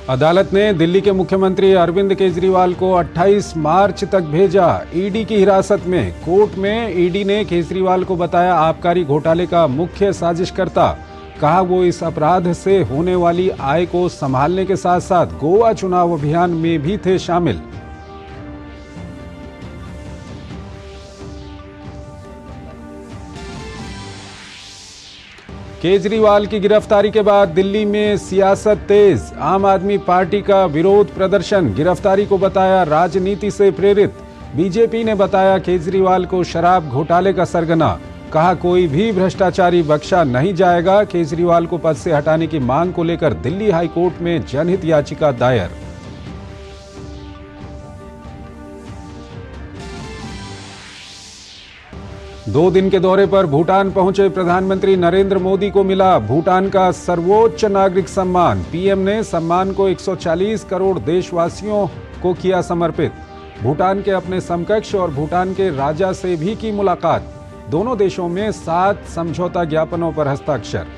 अदालत ने दिल्ली के मुख्यमंत्री अरविंद केजरीवाल को 28 मार्च तक भेजा ईडी की हिरासत में। कोर्ट में ईडी ने केजरीवाल को बताया आबकारी घोटाले का मुख्य साजिशकर्ता। कहा वो इस अपराध से होने वाली आय को संभालने के साथ साथ गोवा चुनाव अभियान में भी थे शामिल। केजरीवाल की गिरफ्तारी के बाद दिल्ली में सियासत तेज। आम आदमी पार्टी का विरोध प्रदर्शन, गिरफ्तारी को बताया राजनीति से प्रेरित। बीजेपी ने बताया केजरीवाल को शराब घोटाले का सरगना। कहा कोई भी भ्रष्टाचारी बख्शा नहीं जाएगा। केजरीवाल को पद से हटाने की मांग को लेकर दिल्ली हाईकोर्ट में जनहित याचिका दायर। दो दिन के दौरे पर भूटान पहुंचे प्रधानमंत्री नरेंद्र मोदी को मिला भूटान का सर्वोच्च नागरिक सम्मान। पीएम ने सम्मान को 140 करोड़ देशवासियों को किया समर्पित। भूटान के अपने समकक्ष और भूटान के राजा से भी की मुलाकात। दोनों देशों में 7 समझौता ज्ञापनों पर हस्ताक्षर।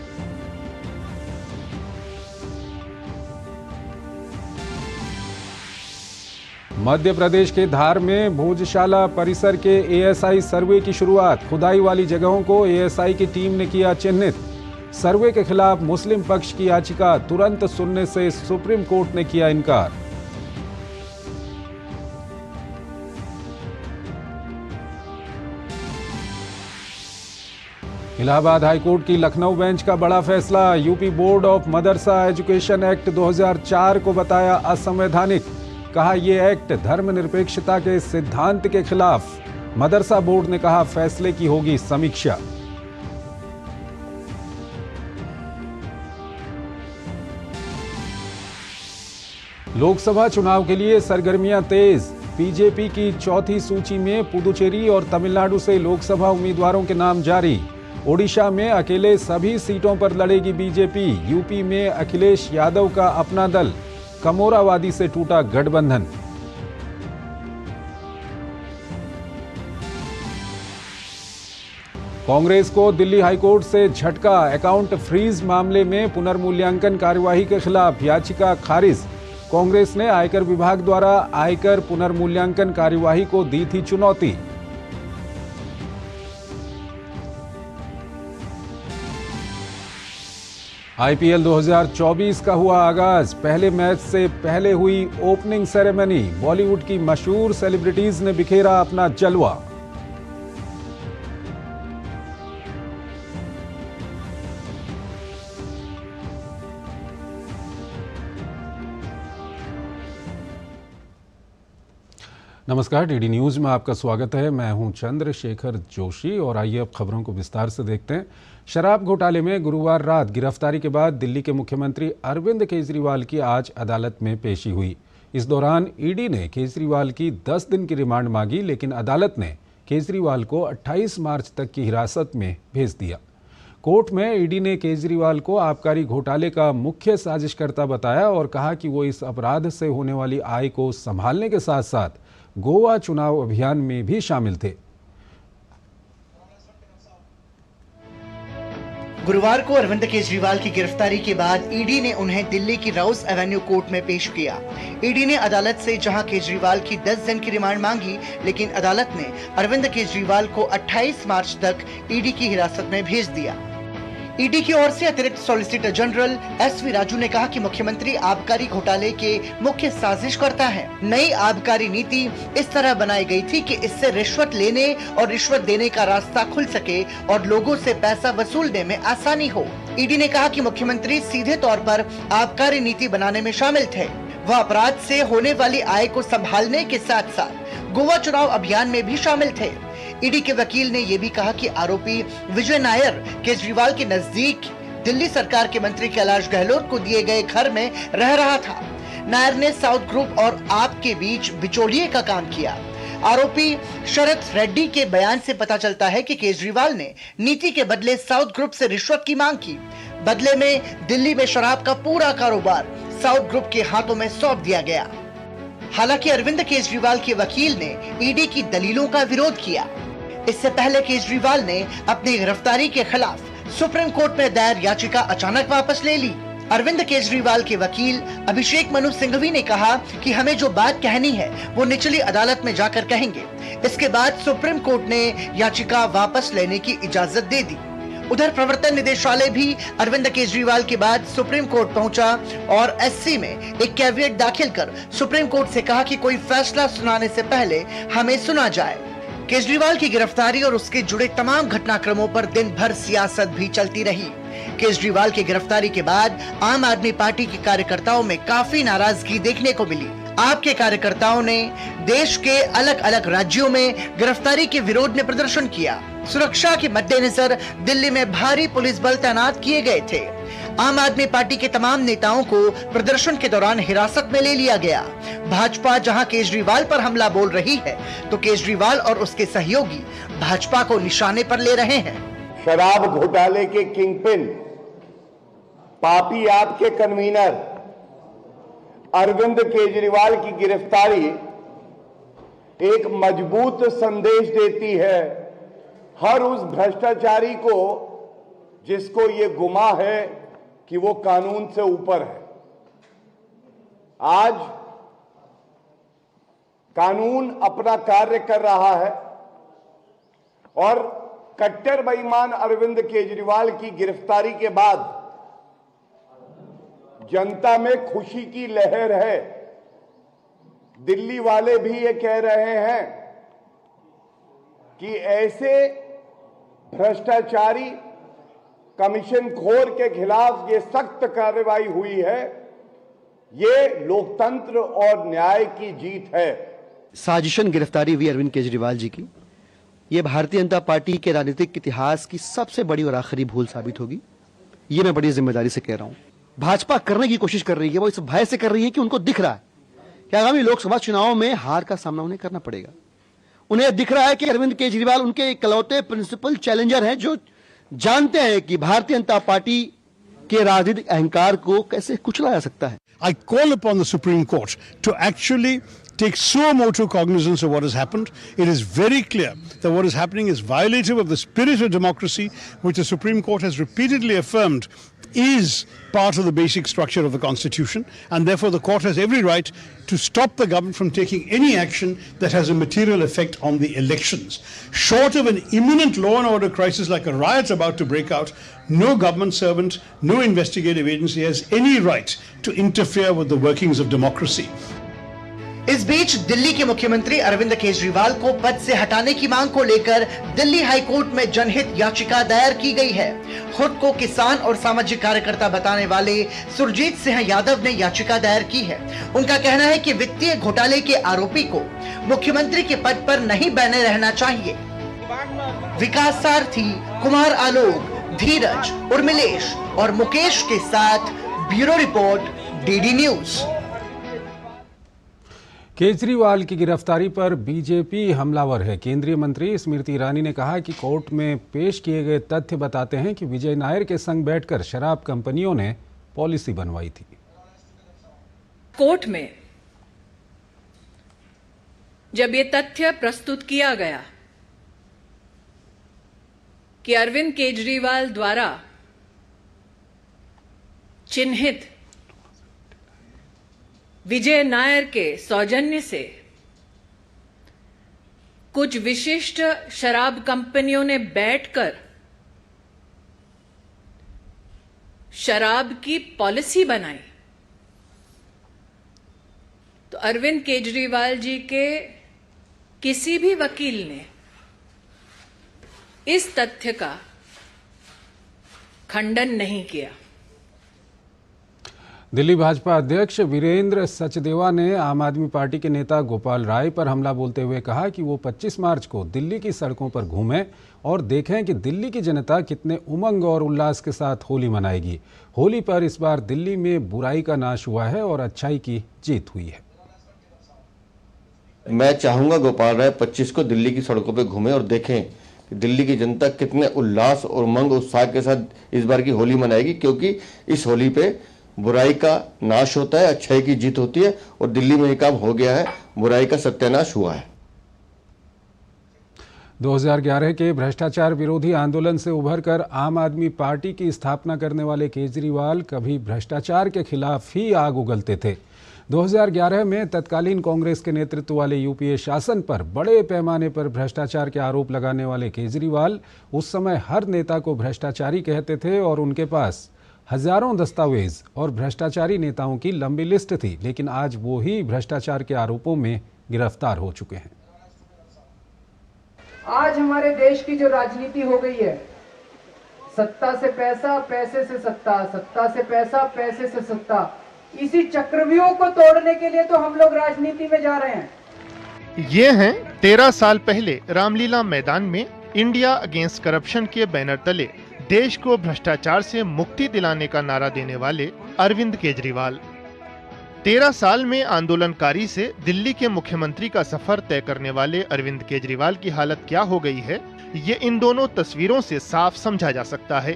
मध्य प्रदेश के धार में भोजशाला परिसर के एएसआई सर्वे की शुरुआत। खुदाई वाली जगहों को एएसआई की टीम ने किया चिन्हित। सर्वे के खिलाफ मुस्लिम पक्ष की याचिका तुरंत सुनने से सुप्रीम कोर्ट ने किया इनकार। इलाहाबाद हाईकोर्ट की लखनऊ बेंच का बड़ा फैसला। UP board of Madrasa education act 2004 को बताया असंवैधानिक। कहा यह एक्ट धर्मनिरपेक्षता के सिद्धांत के खिलाफ। मदरसा बोर्ड ने कहा फैसले की होगी समीक्षा। लोकसभा चुनाव के लिए सरगर्मियां तेज। बीजेपी की चौथी सूची में पुदुचेरी और तमिलनाडु से लोकसभा उम्मीदवारों के नाम जारी। ओडिशा में अकेले सभी सीटों पर लड़ेगी बीजेपी। यूपी में अखिलेश यादव का अपना दल। कमोरावादी से टूटा गठबंधन। कांग्रेस को दिल्ली हाईकोर्ट से झटका। अकाउंट फ्रीज मामले में पुनर्मूल्यांकन कार्यवाही के खिलाफ याचिका खारिज। कांग्रेस ने आयकर विभाग द्वारा आयकर पुनर्मूल्यांकन कार्यवाही को दी थी चुनौती। आईपीएल 2024 का हुआ आगाज। पहले मैच से पहले हुई ओपनिंग सेरेमनी। बॉलीवुड की मशहूर सेलिब्रिटीज ने बिखेरा अपना जलवा। नमस्कार, डीडी न्यूज में आपका स्वागत है। मैं हूं चंद्रशेखर जोशी और आइए अब खबरों को विस्तार से देखते हैं। शराब घोटाले में गुरुवार रात गिरफ्तारी के बाद दिल्ली के मुख्यमंत्री अरविंद केजरीवाल की आज अदालत में पेशी हुई। इस दौरान ईडी ने केजरीवाल की 10 दिन की रिमांड मांगी, लेकिन अदालत ने केजरीवाल को 28 मार्च तक की हिरासत में भेज दिया। कोर्ट में ईडी ने केजरीवाल को आबकारी घोटाले का मुख्य साजिशकर्ता बताया और कहा कि वो इस अपराध से होने वाली आय को संभालने के साथ साथ गोवा चुनाव अभियान में भी शामिल थे। गुरुवार को अरविंद केजरीवाल की गिरफ्तारी के बाद ईडी ने उन्हें दिल्ली की राउस एवेन्यू कोर्ट में पेश किया। ईडी ने अदालत से जहां केजरीवाल की 10 दिन की रिमांड मांगी, लेकिन अदालत ने अरविंद केजरीवाल को 28 मार्च तक ईडी की हिरासत में भेज दिया। ईडी की ओर से अतिरिक्त सॉलिसिटर जनरल एसवी राजू ने कहा कि मुख्यमंत्री आबकारी घोटाले के मुख्य साजिशकर्ता हैं। नई आबकारी नीति इस तरह बनाई गई थी कि इससे रिश्वत लेने और रिश्वत देने का रास्ता खुल सके और लोगों से पैसा वसूलने में आसानी हो। ईडी ने कहा कि मुख्यमंत्री सीधे तौर पर आबकारी नीति बनाने में शामिल थे। वह अपराध से होने वाली आय को संभालने के साथ साथ गोवा चुनाव अभियान में भी शामिल थे। ईडी के वकील ने यह भी कहा कि आरोपी विजय नायर केजरीवाल के नजदीक दिल्ली सरकार के मंत्री कैलाश गहलोत को दिए गए घर में रह रहा था। नायर ने साउथ ग्रुप और आप के बीच बिचौलिए का काम किया। आरोपी शरद रेड्डी के बयान से पता चलता है कि केजरीवाल ने नीति के बदले साउथ ग्रुप से रिश्वत की मांग की। बदले में दिल्ली में शराब का पूरा कारोबार साउथ ग्रुप के हाथों में सौंप दिया गया। हालांकि अरविंद केजरीवाल के वकील ने ईडी की दलीलों का विरोध किया। इससे पहले केजरीवाल ने अपनी गिरफ्तारी के खिलाफ सुप्रीम कोर्ट में दायर याचिका अचानक वापस ले ली। अरविंद केजरीवाल के वकील अभिषेक मनु सिंघवी ने कहा कि हमें जो बात कहनी है वो निचली अदालत में जाकर कहेंगे। इसके बाद सुप्रीम कोर्ट ने याचिका वापस लेने की इजाजत दे दी। उधर प्रवर्तन निदेशालय भी अरविंद केजरीवाल के बाद सुप्रीम कोर्ट पहुंचा और एससी में एक कैविएट दाखिल कर सुप्रीम कोर्ट से कहा कि कोई फैसला सुनाने से पहले हमें सुना जाए। केजरीवाल की गिरफ्तारी और उसके जुड़े तमाम घटनाक्रमों पर दिन भर सियासत भी चलती रही। केजरीवाल की गिरफ्तारी के बाद आम आदमी पार्टी के कार्यकर्ताओं में काफी नाराजगी देखने को मिली। आप के कार्यकर्ताओं ने देश के अलग अलग राज्यों में गिरफ्तारी के विरोध में प्रदर्शन किया। सुरक्षा के मद्देनजर दिल्ली में भारी पुलिस बल तैनात किए गए थे। आम आदमी पार्टी के तमाम नेताओं को प्रदर्शन के दौरान हिरासत में ले लिया गया। भाजपा जहां केजरीवाल पर हमला बोल रही है तो केजरीवाल और उसके सहयोगी भाजपा को निशाने पर ले रहे हैं। शराब घोटाले के किंगपिन, पापी आपके कन्वीनर अरविंद केजरीवाल की गिरफ्तारी एक मजबूत संदेश देती है हर उस भ्रष्टाचारी को जिसको ये गुमा है कि वो कानून से ऊपर है। आज कानून अपना कार्य कर रहा है और कट्टर बेईमान अरविंद केजरीवाल की गिरफ्तारी के बाद जनता में खुशी की लहर है। दिल्ली वाले भी ये कह रहे हैं कि ऐसे भ्रष्टाचारी कमीशन खोर के खिलाफ ये सख्त कार्रवाई हुई है, ये लोकतंत्र और न्याय की जीत है। साजिशन गिरफ्तारी हुई अरविंद केजरीवाल जी की, ये भारतीय जनता पार्टी के राजनीतिक इतिहास की सबसे बड़ी और आखिरी भूल साबित होगी। ये मैं बड़ी जिम्मेदारी से कह रहा हूं। भाजपा करने की कोशिश कर रही है, वो इस भय से कर रही है कि उनको दिख रहा है कि आगामी लोकसभा चुनाव में हार का सामना उन्हें करना पड़ेगा। उन्हें दिख रहा है कि अरविंद केजरीवाल उनके इकलौते प्रिंसिपल चैलेंजर हैं जो जानते हैं कि भारतीय जनता पार्टी के राजनीतिक अहंकार को कैसे कुचला जा सकता है। I call upon the Supreme Court to actually take suo motu cognizance of what has happened. It is very clear that what is happening is violative of the spirit of democracy, which the Supreme Court has repeatedly affirmed is part of the basic structure of the Constitution, and therefore the court has every right to stop the government from taking any action that has a material effect on the elections. Short of an imminent law and order crisis like a riot about to break out, no government servant, no investigative agency has any right to interfere with the workings of democracy. इस बीच दिल्ली के मुख्यमंत्री अरविंद केजरीवाल को पद से हटाने की मांग को लेकर दिल्ली हाई कोर्ट में जनहित याचिका दायर की गई है। खुद को किसान और सामाजिक कार्यकर्ता बताने वाले सुरजीत सिंह यादव ने याचिका दायर की है। उनका कहना है कि वित्तीय घोटाले के आरोपी को मुख्यमंत्री के पद पर नहीं बने रहना चाहिए। विकास सारथी, कुमार आलोक, धीरज, उर्मिलेश और मुकेश के साथ bureau report, DD news. Kejriwal की गिरफ्तारी पर बीजेपी हमलावर है। केंद्रीय मंत्री स्मृति ईरानी ने कहा कि कोर्ट में पेश किए गए तथ्य बताते हैं कि विजय नायर के संग बैठकर शराब कंपनियों ने पॉलिसी बनवाई थी। कोर्ट में जब ये तथ्य प्रस्तुत किया गया कि अरविंद केजरीवाल द्वारा चिन्हित विजय नायर के सौजन्य से कुछ विशिष्ट शराब कंपनियों ने बैठकर शराब की पॉलिसी बनाई, तो अरविंद केजरीवाल जी के किसी भी वकील ने इस तथ्य का खंडन नहीं किया। दिल्ली भाजपा अध्यक्ष वीरेंद्र सचदेवा ने आम आदमी पार्टी के नेता गोपाल राय पर हमला बोलते हुए कहा कि वो 25 मार्च को दिल्ली की सड़कों पर घूमें और देखें कि दिल्ली की जनता कितने उमंग और उल्लास के साथ होली मनाएगी। होली पर इस बार दिल्ली में बुराई का नाश हुआ है और अच्छाई की जीत हुई है। मैं चाहूंगा गोपाल राय 25 को दिल्ली की सड़कों पर घूमें और देखें कि दिल्ली की जनता कितने उल्लास और उमंग उत्साह के साथ इस बार की होली मनाएगी, क्योंकि इस होली पे बुराई का नाश होता है, अच्छाई की जीत होती है और दिल्ली में ये काम हो गया है, बुराई का सत्यानाश हुआ है। 2011 के भ्रष्टाचार विरोधी आंदोलन से उभरकर आम आदमी पार्टी की स्थापना करने वाले केजरीवाल कभी भ्रष्टाचार के खिलाफ ही आग उगलते थे। 2011 में तत्कालीन कांग्रेस के नेतृत्व वाले यूपीए शासन पर बड़े पैमाने पर भ्रष्टाचार के आरोप लगाने वाले केजरीवाल उस समय हर नेता को भ्रष्टाचारी कहते थे और उनके पास हजारों दस्तावेज और भ्रष्टाचारी नेताओं की लंबी लिस्ट थी, लेकिन आज वो ही भ्रष्टाचार के आरोपों में गिरफ्तार हो चुके हैं। आज हमारे देश की जो राजनीति हो गई है, सत्ता से पैसा, पैसे से सत्ता, सत्ता से पैसा, पैसे से सत्ता, इसी चक्रव्यूह को तोड़ने के लिए तो हम लोग राजनीति में जा रहे हैं। ये हैं 13 साल पहले रामलीला मैदान में इंडिया अगेंस्ट करप्शन के बैनर तले देश को भ्रष्टाचार से मुक्ति दिलाने का नारा देने वाले अरविंद केजरीवाल। 13 साल में आंदोलनकारी से दिल्ली के मुख्यमंत्री का सफर तय करने वाले अरविंद केजरीवाल की हालत क्या हो गई है, ये इन दोनों तस्वीरों से साफ समझा जा सकता है।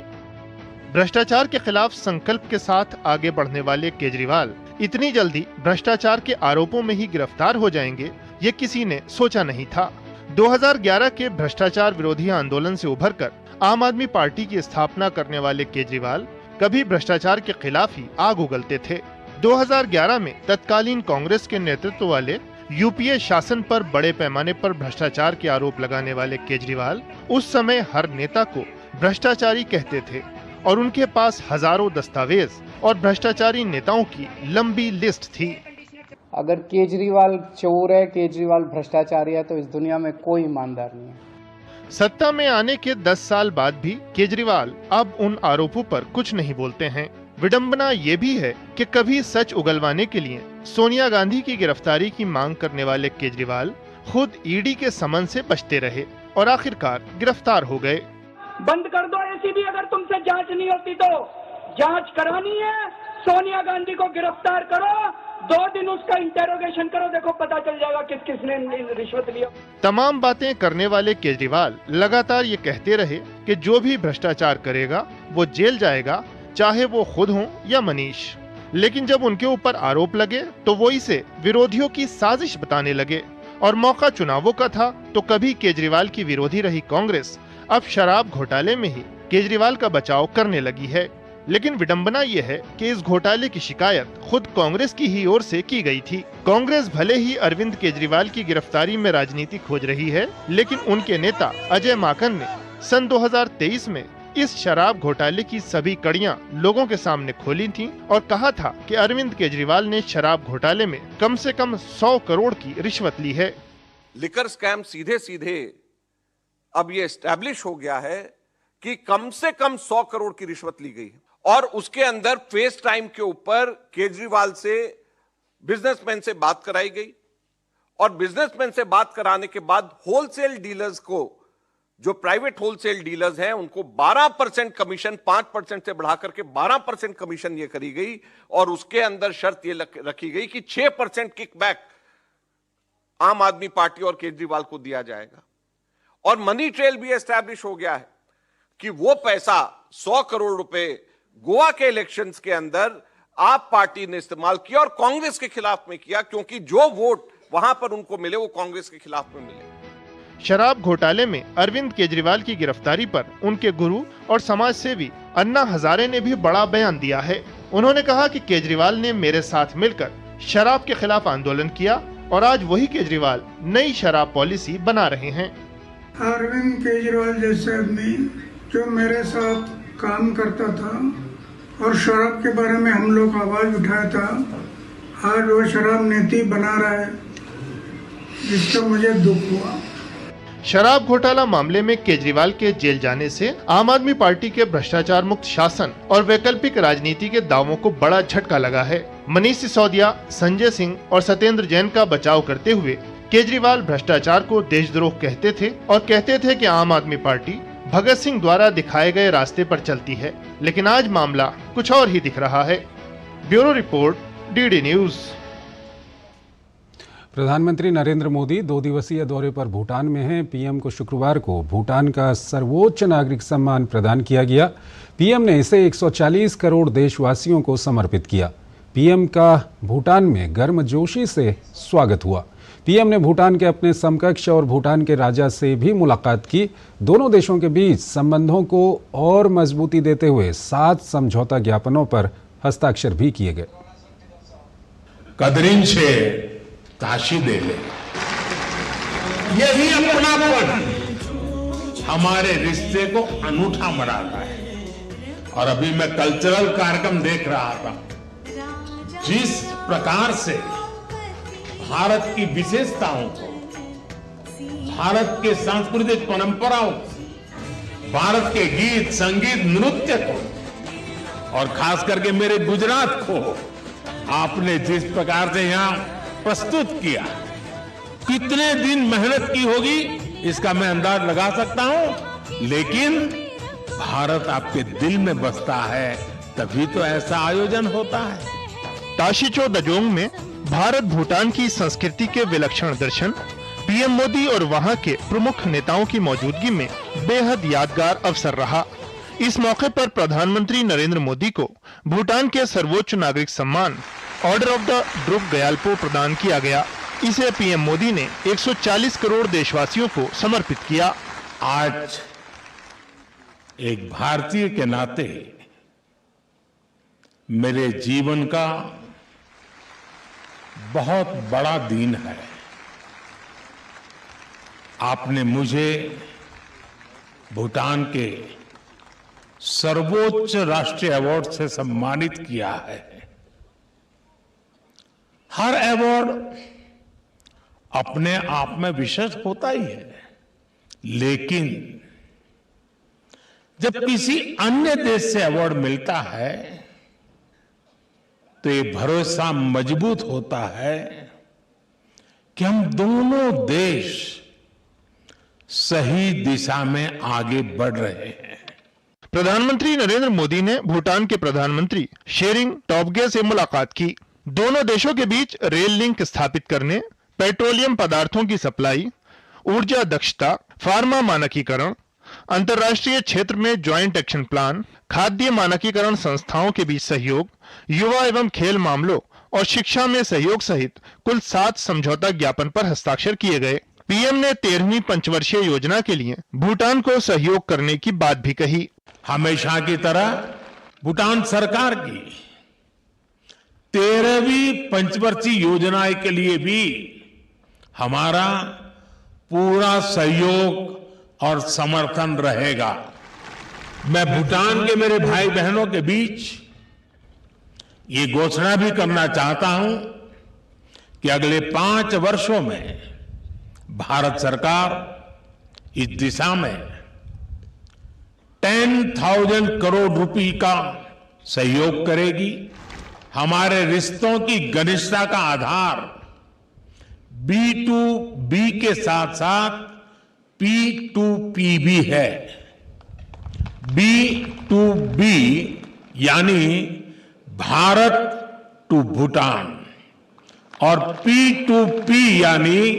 भ्रष्टाचार के खिलाफ संकल्प के साथ आगे बढ़ने वाले केजरीवाल इतनी जल्दी भ्रष्टाचार के आरोपों में ही गिरफ्तार हो जाएंगे, ये किसी ने सोचा नहीं था। 2011 के भ्रष्टाचार विरोधी आंदोलन से उभरकर आम आदमी पार्टी की स्थापना करने वाले केजरीवाल कभी भ्रष्टाचार के खिलाफ ही आग उगलते थे। 2011 में तत्कालीन कांग्रेस के नेतृत्व वाले यूपीए शासन पर बड़े पैमाने पर भ्रष्टाचार के आरोप लगाने वाले केजरीवाल उस समय हर नेता को भ्रष्टाचारी कहते थे और उनके पास हजारों दस्तावेज और भ्रष्टाचारी नेताओं की लंबी लिस्ट थी। अगर केजरीवाल चोर है, केजरीवाल भ्रष्टाचारी है, तो इस दुनिया में कोई ईमानदार नहीं है। सत्ता में आने के 10 साल बाद भी केजरीवाल अब उन आरोपों पर कुछ नहीं बोलते हैं। विडंबना ये भी है कि कभी सच उगलवाने के लिए सोनिया गांधी की गिरफ्तारी की मांग करने वाले केजरीवाल खुद ईडी के समन से बचते रहे और आखिरकार गिरफ्तार हो गए। बंद कर दो एसीबी, अगर तुमसे जांच नहीं होती तो जांच करानी है, सोनिया गांधी को गिरफ्तार करो, 2 दिन उसका इंटेरोगेशन करो, देखो पता चल जाएगा किस किसने रिश्वत लिया। तमाम बातें करने वाले केजरीवाल लगातार ये कहते रहे कि जो भी भ्रष्टाचार करेगा वो जेल जाएगा, चाहे वो खुद हों या मनीष। लेकिन जब उनके ऊपर आरोप लगे तो वो इसे विरोधियों की साजिश बताने लगे और मौका चुनावों का था तो कभी केजरीवाल की विरोधी रही कांग्रेस अब शराब घोटाले में ही केजरीवाल का बचाव करने लगी है। लेकिन विडंबना ये है कि इस घोटाले की शिकायत खुद कांग्रेस की ही ओर से की गई थी। कांग्रेस भले ही अरविंद केजरीवाल की गिरफ्तारी में राजनीति खोज रही है, लेकिन उनके नेता अजय माकन ने सन 2023 में इस शराब घोटाले की सभी कड़ियां लोगों के सामने खोली थीं और कहा था कि अरविंद केजरीवाल ने शराब घोटाले में कम से कम 100 करोड़ की रिश्वत ली है। लिकर स्कैम सीधे सीधे अब ये एस्टैब्लिश हो गया है कि कम से कम 100 करोड़ की रिश्वत ली गई है और उसके अंदर फेस टाइम के ऊपर केजरीवाल से बिजनेसमैन से बात कराई गई और बिजनेसमैन से बात कराने के बाद होलसेल डीलर्स को, जो प्राइवेट होलसेल डीलर्स हैं, उनको 12% कमीशन 5% से बढ़ा करके 12% कमीशन ये करी गई और उसके अंदर शर्त ये रखी गई कि 6% किकबैक आम आदमी पार्टी और केजरीवाल को दिया जाएगा। और मनी ट्रेल भी एस्टैब्लिश हो गया है कि वो पैसा 100 करोड़ रुपए गोवा के इलेक्शंस के अंदर आप पार्टी ने इस्तेमाल किया और कांग्रेस के खिलाफ में किया, क्योंकि जो वोट वहां पर उनको मिले वो कांग्रेस के खिलाफ में मिले। शराब घोटाले में अरविंद केजरीवाल की गिरफ्तारी पर उनके गुरु और समाज सेवी अन्ना हजारे ने भी बड़ा बयान दिया है। उन्होंने कहा कि केजरीवाल ने मेरे साथ मिलकर शराब के खिलाफ आंदोलन किया और आज वही केजरीवाल नई शराब पॉलिसी बना रहे हैं। अरविंद केजरीवाल जैसे आदमी जो मेरे साथ काम करता था और शराब के बारे में हम लोग आवाज उठाया था, आज वो शराब नीति बना रहा है, जिससे मुझे दुख हुआ। शराब घोटाला मामले में केजरीवाल के जेल जाने से आम आदमी पार्टी के भ्रष्टाचार मुक्त शासन और वैकल्पिक राजनीति के दावों को बड़ा झटका लगा है। मनीष सिसोदिया, संजय सिंह और सत्येंद्र जैन का बचाव करते हुए केजरीवाल भ्रष्टाचार को देशद्रोह कहते थे और कहते थे कि आम आदमी पार्टी भगत सिंह द्वारा दिखाए गए रास्ते पर चलती है, लेकिन आज मामला कुछ और ही दिख रहा है। Bureau report, DD news. प्रधानमंत्री नरेंद्र मोदी 2 दिवसीय दौरे पर भूटान में हैं। पीएम को शुक्रवार को भूटान का सर्वोच्च नागरिक सम्मान प्रदान किया गया। पीएम ने इसे 140 करोड़ देशवासियों को समर्पित किया। पीएम का भूटान में गर्मजोशी से स्वागत हुआ। पीएम ने भूटान के अपने समकक्ष और भूटान के राजा से भी मुलाकात की। दोनों देशों के बीच संबंधों को और मजबूती देते हुए 7 समझौता ज्ञापनों पर हस्ताक्षर भी किए गए। कदरींचे ताशी देले, यही अपनापन हमारे रिश्ते को अनूठा बनाता है। और अभी मैं कल्चरल कार्यक्रम देख रहा था, जिस प्रकार से भारत की विशेषताओं को, भारत के सांस्कृतिक परंपराओं को, भारत के गीत संगीत नृत्य को और खास करके मेरे गुजरात को आपने जिस प्रकार से यहां प्रस्तुत किया, कितने दिन मेहनत की होगी इसका मैं अंदाज लगा सकता हूं, लेकिन भारत आपके दिल में बसता है तभी तो ऐसा आयोजन होता है। ताशिचो दजोंग में भारत भूटान की संस्कृति के विलक्षण दर्शन पीएम मोदी और वहां के प्रमुख नेताओं की मौजूदगी में बेहद यादगार अवसर रहा। इस मौके पर प्रधानमंत्री नरेंद्र मोदी को भूटान के सर्वोच्च नागरिक सम्मान ऑर्डर ऑफ द ड्रुक गयाल्पो प्रदान किया गया। इसे पीएम मोदी ने 140 करोड़ देशवासियों को समर्पित किया। आज एक भारतीय के नाते मेरे जीवन का बहुत बड़ा दिन है। आपने मुझे भूटान के सर्वोच्च राष्ट्रीय अवार्ड से सम्मानित किया है। हर अवार्ड अपने आप में विशेष होता ही है, लेकिन जब किसी अन्य देश से अवार्ड मिलता है तो ये भरोसा मजबूत होता है कि हम दोनों देश सही दिशा में आगे बढ़ रहे हैं। प्रधानमंत्री नरेंद्र मोदी ने भूटान के प्रधानमंत्री शेरिंग टोब्गे से मुलाकात की। दोनों देशों के बीच रेल लिंक स्थापित करने, पेट्रोलियम पदार्थों की सप्लाई, ऊर्जा दक्षता, फार्मा मानकीकरण, अंतर्राष्ट्रीय क्षेत्र में ज्वाइंट एक्शन प्लान, खाद्य मानकीकरण संस्थाओं के बीच सहयोग, युवा एवं खेल मामलों और शिक्षा में सहयोग सहित कुल 7 समझौता ज्ञापन पर हस्ताक्षर किए गए। पीएम ने 13वीं पंचवर्षीय योजना के लिए भूटान को सहयोग करने की बात भी कही। हमेशा की तरह भूटान सरकार की 13वीं पंचवर्षीय योजना के लिए भी हमारा पूरा सहयोग और समर्थन रहेगा। मैं भूटान के मेरे भाई बहनों के बीच ये घोषणा भी करना चाहता हूं कि अगले 5 वर्षों में भारत सरकार इस दिशा में 10,000 करोड़ रुपए का सहयोग करेगी। हमारे रिश्तों की घनिष्ठता का आधार B2B के साथ साथ P2P भी है। B2B यानी भारत टू भूटान और P2P यानी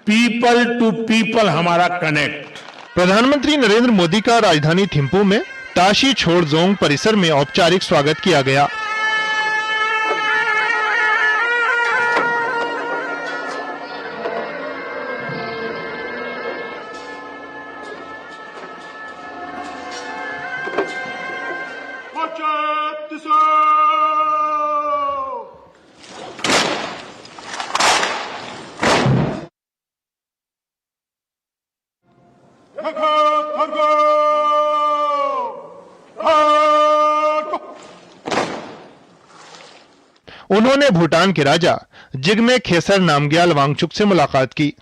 पीपल टू पीपल हमारा कनेक्ट। प्रधानमंत्री नरेंद्र मोदी का राजधानी थिम्पू में ताशी छोड़जोंग परिसर में औपचारिक स्वागत किया गया। उन्होंने भूटान के राजा जिग्मे खेसर नामग्याल वांगचुक से मुलाकात की।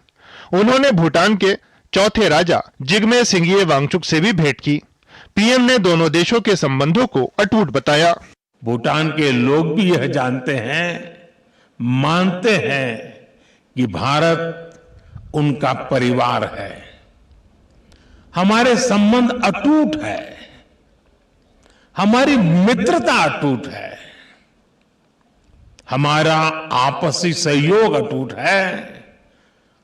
उन्होंने भूटान के चौथे राजा जिग्मे सिंघिये वांगचुक से भी भेंट की। पीएम ने दोनों देशों के संबंधों को अटूट बताया। भूटान के लोग भी यह जानते हैं, मानते हैं कि भारत उनका परिवार है। हमारे संबंध अटूट है, हमारी मित्रता अटूट है, हमारा आपसी सहयोग अटूट है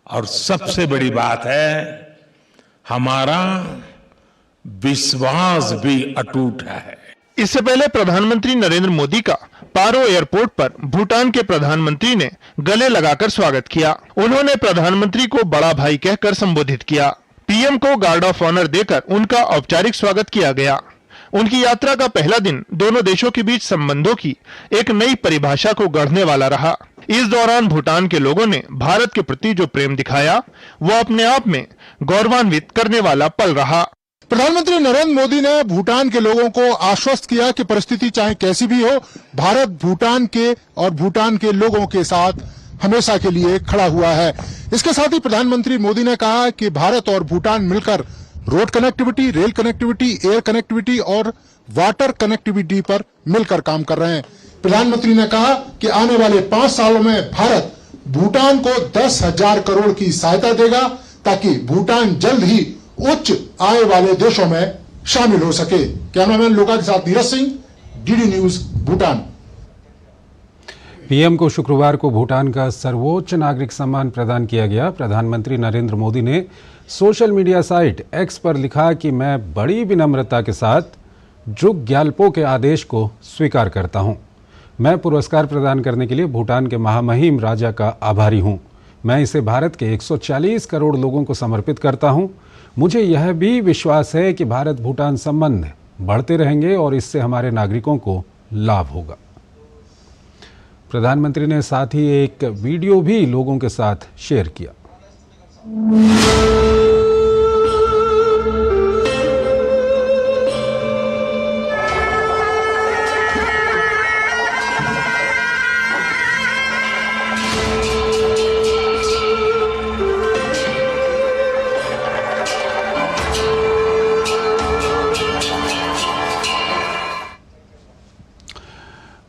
और सबसे बड़ी बात है हमारा विश्वास भी अटूट है। इससे पहले प्रधानमंत्री नरेंद्र मोदी का पारो एयरपोर्ट पर भूटान के प्रधानमंत्री ने गले लगाकर स्वागत किया। उन्होंने प्रधानमंत्री को बड़ा भाई कहकर संबोधित किया। पीएम को गार्ड ऑफ ऑनर देकर उनका औपचारिक स्वागत किया गया। उनकी यात्रा का पहला दिन दोनों देशों के बीच संबंधों की एक नई परिभाषा को गढ़ने वाला रहा। इस दौरान भूटान के लोगों ने भारत के प्रति जो प्रेम दिखाया वो अपने आप में गौरवान्वित करने वाला पल रहा। प्रधानमंत्री नरेंद्र मोदी ने भूटान के लोगों को आश्वस्त किया कि परिस्थिति चाहे कैसी भी हो, भारत भूटान के और भूटान के लोगों के साथ हमेशा के लिए खड़ा हुआ है। इसके साथ ही प्रधानमंत्री मोदी ने कहा कि भारत और भूटान मिलकर road connectivity, rail connectivity, air connectivity और वाटर कनेक्टिविटी पर मिलकर काम कर रहे हैं। प्रधानमंत्री ने कहा कि आने वाले 5 सालों में भारत भूटान को 10,000 करोड़ की सहायता देगा ताकि भूटान जल्द ही उच्च आय वाले देशों में शामिल हो सके। कैमरामैन लोका के साथ Neeraj Singh, DD news, Bhutan. PM को शुक्रवार को भूटान का सर्वोच्च नागरिक सम्मान प्रदान किया गया। प्रधानमंत्री नरेंद्र मोदी ने सोशल मीडिया साइट एक्स पर लिखा कि मैं बड़ी विनम्रता के साथ ड्रुक ग्याल्पो के आदेश को स्वीकार करता हूं। मैं पुरस्कार प्रदान करने के लिए भूटान के महामहिम राजा का आभारी हूं। मैं इसे भारत के 140 करोड़ लोगों को समर्पित करता हूं। मुझे यह भी विश्वास है कि भारत भूटान संबंध बढ़ते रहेंगे और इससे हमारे नागरिकों को लाभ होगा। प्रधानमंत्री ने साथ ही एक वीडियो भी लोगों के साथ शेयर किया।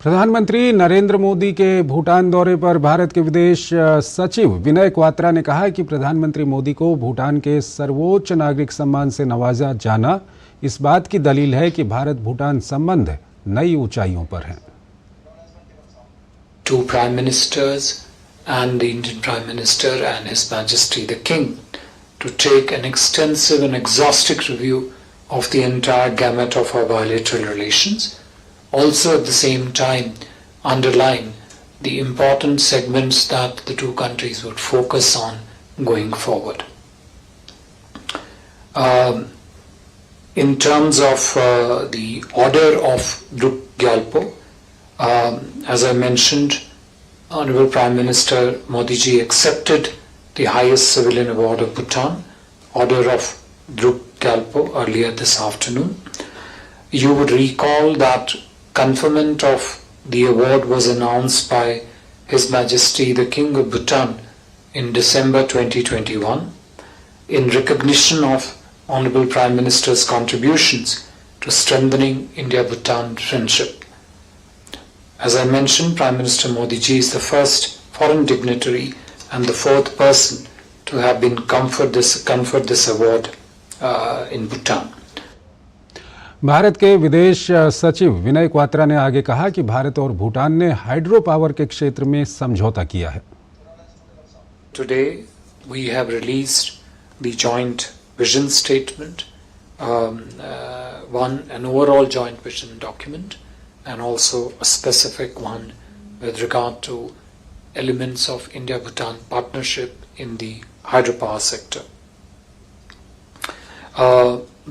प्रधानमंत्री नरेंद्र मोदी के भूटान दौरे पर भारत के विदेश सचिव विनय क्वात्रा ने कहा कि प्रधानमंत्री मोदी को भूटान के सर्वोच्च नागरिक सम्मान से नवाजा जाना इस बात की दलील है कि भारत भूटान संबंध नई ऊंचाइयों पर हैं। Two Prime Ministers and the Indian Prime Minister and His Majesty the King to take an extensive and exhaustive review of the entire gamut of our bilateral relations. Also at the same time underline the important segments that the two countries would focus on going forward. In terms of the order of Druk Gyalpo, as I mentioned, Honorable Prime Minister Modi ji accepted the highest civilian award of Bhutan, Order of Druk Gyalpo, earlier this afternoon. You would recall that conferment of the award was announced by His Majesty the King of Bhutan in December 2021 in recognition of Honorable Prime Minister's contributions to strengthening India-Bhutan friendship. As I mentioned, Prime Minister Modi ji is the first foreign dignitary and the 4th person to have been conferred this award in Bhutan. Bharat के विदेश सचिव विनय क्वात्रा ने आगे कहा कि भारत और भूटान ने hydro power के क्षेत्र में समझौता किया है। Today we have released the joint vision statement, an overall joint vision document, and also a specific one with regard to elements of India-Bhutan partnership in the hydropower sector.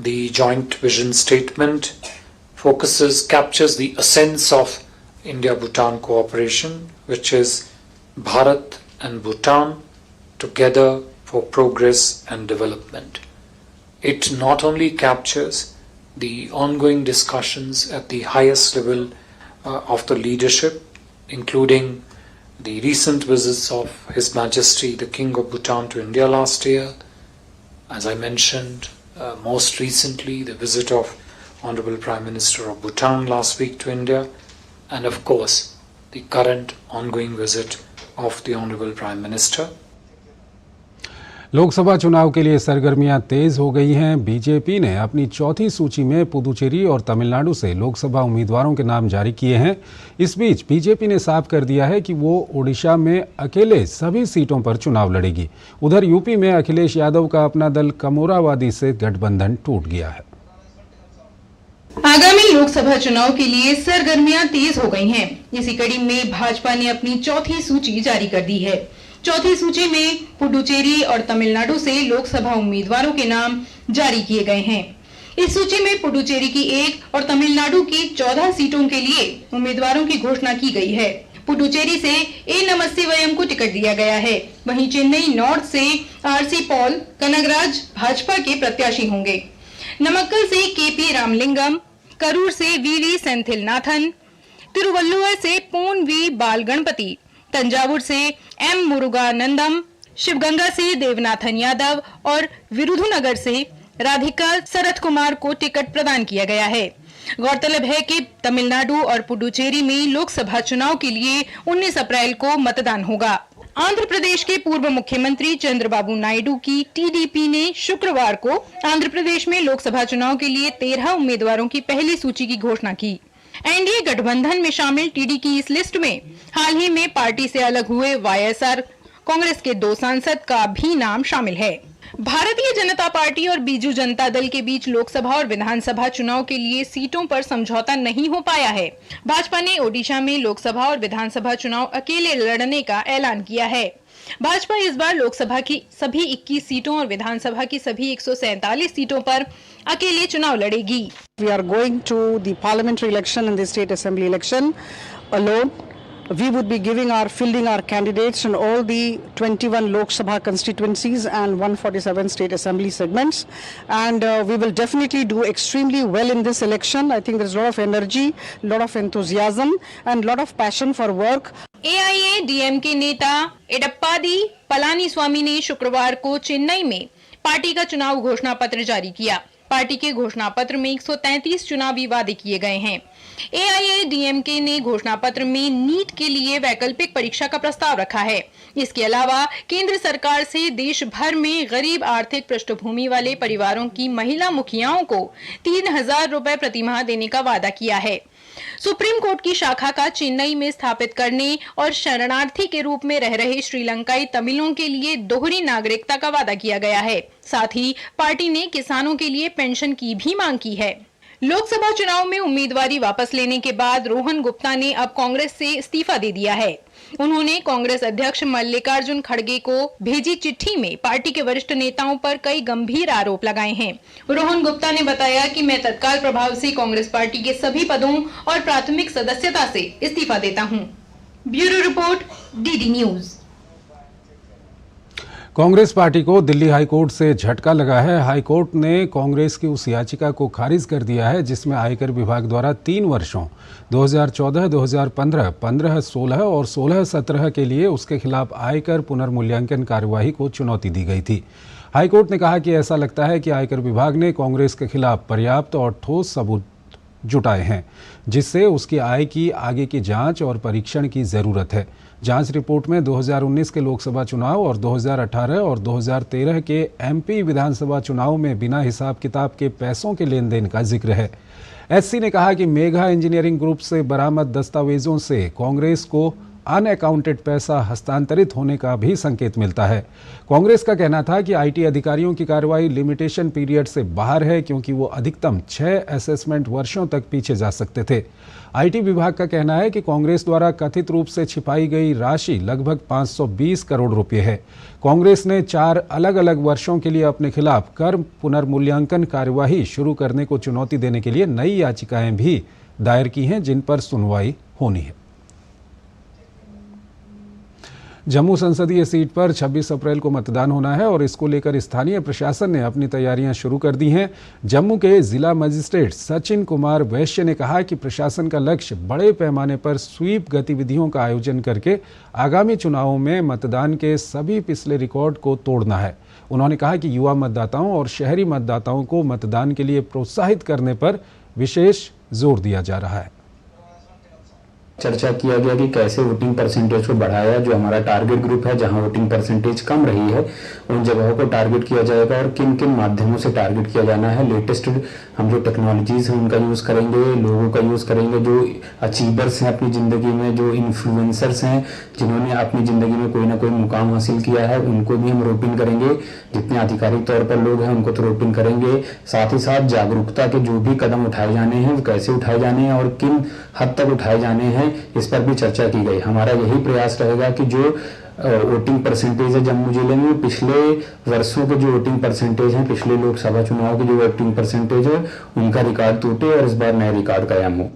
The joint vision statement captures the essence of India-Bhutan cooperation, which is Bharat and Bhutan together for progress and development. It not only captures the ongoing discussions at the highest level of the leadership, including the recent visits of His Majesty the King of Bhutan to India last year, as I mentioned, most recently the visit of Honorable Prime Minister of Bhutan last week to India, and of course the current ongoing visit of the Honorable Prime Minister. Lok Sabha चुनाव के लिए सरगर्मियां तेज हो गई हैं। BJP ने अपनी चौथी सूची में पुदुचेरी और तमिलनाडु से लोकसभा उम्मीदवारों के नाम जारी किए हैं। इस बीच बीजेपी ने साफ कर दिया है कि वो ओडिशा में अकेले सभी सीटों पर चुनाव लड़ेगी। उधर यूपी में अखिलेश यादव का अपना दल कमोरावादी से गठबंधन टूट गया है। आगामी लोकसभा चुनाव के लिए सरगर्मियां तेज हो गई हैं। इसी कड़ी में भाजपा ने अपनी चौथी सूची जारी कर दी है। चौथी सूची में पुडुचेरी और तमिलनाडु से लोकसभा उम्मीदवारों के नाम जारी किए गए हैं। इस सूची में पुडुचेरी की 1 और तमिलनाडु की 14 सीटों के लिए उम्मीदवारों की घोषणा की गई है। पुडुचेरी से ए नमस्तेवयम को टिकट दिया गया है। वहीं चेन्नई नॉर्थ से आरसी पॉल कनगराज भाजपा के प्रत्याशी होंगे। नमक्कल से केपी रामलिंगम, करूर से वीवी सेंथिलनाथन, तिरुवल्लुवर से पोन वी बाल गणपति, तंजावुर से एम मुरुगानंदम, शिवगंगा से देवनाथन यादव और विरुधुनगर से राधिका सरथ कुमार को टिकट प्रदान किया गया है। गौरतलब है कि तमिलनाडु और पुडुचेरी में लोकसभा चुनाव के लिए 19 अप्रैल को मतदान होगा। आंध्र प्रदेश के पूर्व मुख्यमंत्री चंद्रबाबू नायडू की टीडीपी ने शुक्रवार को आंध्र प्रदेश में लोकसभा चुनाव के लिए 13 उम्मीदवारों की पहली सूची की घोषणा की। एनडीए गठबंधन में शामिल टीडी की इस लिस्ट में हाल ही में पार्टी से अलग हुए वाईएसआर कांग्रेस के 2 सांसद का भी नाम शामिल है। भारतीय जनता पार्टी और बीजू जनता दल के बीच लोकसभा और विधानसभा चुनाव के लिए सीटों पर समझौता नहीं हो पाया है। भाजपा ने ओडिशा में लोकसभा और विधानसभा चुनाव अकेले लड़ने का ऐलान किया है। भाजपा इस बार लोकसभा की सभी 21 सीटों और विधानसभा की सभी 147 सीटों पर अकेले चुनाव लड़ेगी। We are going to the parliamentary election and the state assembly election alone. We would be fielding our candidates in all the 21 Lok Sabha constituencies and 147 state assembly segments, and we will definitely do extremely well in this election. I think there's a lot of energy, a lot of enthusiasm and a lot of passion for work. AIADMK नेता एडप्पाडी पलानीस्वामी ने शुक्रवार को चेन्नई में party का चुनाव घोषणा पत्र जारी किया। पार्टी के घोषणा पत्र में 133 चुनावी वादे किए गए हैं। AIADMK ने घोषणा पत्र में नीट के लिए वैकल्पिक परीक्षा का प्रस्ताव रखा है। इसके अलावा केंद्र सरकार से देश भर में गरीब आर्थिक पृष्ठभूमि वाले परिवारों की महिला मुखियाओं को 3000 रुपए प्रतिमाह देने का वादा किया है। सुप्रीम कोर्ट की शाखा का चेन्नई में स्थापित करने और शरणार्थी के रूप में रह रहे श्रीलंकाई तमिलों के लिए दोहरी नागरिकता का वादा किया गया है। साथ ही पार्टी ने किसानों के लिए पेंशन की भी मांग की है। लोकसभा चुनाव में उम्मीदवारी वापस लेने के बाद रोहन गुप्ता ने अब कांग्रेस से इस्तीफा दे दिया है। उन्होंने कांग्रेस अध्यक्ष मल्लिकार्जुन खड़गे को भेजी चिट्ठी में पार्टी के वरिष्ठ नेताओं पर कई गंभीर आरोप लगाए हैं। रोहन गुप्ता ने बताया कि मैं तत्काल प्रभाव से कांग्रेस पार्टी के सभी पदों और प्राथमिक सदस्यता से इस्तीफा देता हूं। Bureau report, DD news. Congress party को दिल्ली हाईकोर्ट से झटका लगा है। हाईकोर्ट ने कांग्रेस की उस याचिका को खारिज कर दिया है जिसमें आयकर विभाग द्वारा 3 वर्षों 2014, 2015, 15, 16 और 16-17 के लिए उसके खिलाफ आयकर पुनर्मूल्यांकन कार्यवाही को चुनौती दी गई थी। हाईकोर्ट ने कहा कि ऐसा लगता है कि आयकर विभाग ने कांग्रेस के खिलाफ पर्याप्त और ठोस सबूत जुटाए हैं जिससे उसकी आय की आगे की जांच और परीक्षण की जरूरत है। जांच रिपोर्ट में 2019 के लोकसभा चुनाव और 2018 और 2013 के एमपी विधानसभा चुनाव में बिना हिसाब किताब के पैसों के लेन देन का जिक्र है। एससी ने कहा कि मेघा इंजीनियरिंग ग्रुप से बरामद दस्तावेजों से कांग्रेस को अनअकाउंटेड पैसा हस्तांतरित होने का भी संकेत मिलता है। कांग्रेस का कहना था कि आईटी अधिकारियों की कार्रवाई लिमिटेशन पीरियड से बाहर है क्योंकि वो अधिकतम 6 असेसमेंट वर्षों तक पीछे जा सकते थे। आईटी विभाग का कहना है कि कांग्रेस द्वारा कथित रूप से छिपाई गई राशि लगभग 520 करोड़ रुपए है। कांग्रेस ने 4 अलग अलग वर्षों के लिए अपने खिलाफ कर पुनर्मूल्यांकन कार्यवाही शुरू करने को चुनौती देने के लिए नई याचिकाएं भी दायर की हैं जिन पर सुनवाई होनी है। जम्मू संसदीय सीट पर 26 अप्रैल को मतदान होना है और इसको लेकर स्थानीय प्रशासन ने अपनी तैयारियां शुरू कर दी हैं। जम्मू के जिला मजिस्ट्रेट सचिन कुमार वैश्य ने कहा कि प्रशासन का लक्ष्य बड़े पैमाने पर स्वीप गतिविधियों का आयोजन करके आगामी चुनावों में मतदान के सभी पिछले रिकॉर्ड को तोड़ना है। उन्होंने कहा कि युवा मतदाताओं और शहरी मतदाताओं को मतदान के लिए प्रोत्साहित करने पर विशेष जोर दिया जा रहा है। चर्चा किया गया कि कैसे वोटिंग परसेंटेज को बढ़ाया, जो हमारा टारगेट ग्रुप है जहां वोटिंग परसेंटेज कम रही है उन जगहों को टारगेट किया जाएगा और किन किन माध्यमों से टारगेट किया जाना है। लेटेस्ट हम जो टेक्नोलॉजीज हैं उनका यूज करेंगे, लोगों का यूज करेंगे, जो अचीवर्स हैं अपनी जिंदगी में, जो इन्फ्लुएंसर्स हैं जिन्होंने अपनी जिंदगी में कोई ना कोई मुकाम हासिल किया है, उनको भी हम रोपिन करेंगे। जितने आधिकारिक तौर पर लोग हैं उनको तो रोपिन करेंगे। साथ ही साथ जागरूकता के जो भी कदम उठाए जाने हैं वो कैसे उठाए जाने हैं और किन हद तक उठाए जाने हैं इस पर भी चर्चा की गई। हमारा यही प्रयास रहेगा कि जो वोटिंग परसेंटेज है जम्मू जिले में, पिछले वर्षों के जो वोटिंग परसेंटेज हैं, पिछले लोकसभा चुनाव के जो वोटिंग परसेंटेज है उनका रिकॉर्ड टूटे और इस बार नया रिकॉर्ड कायम हो।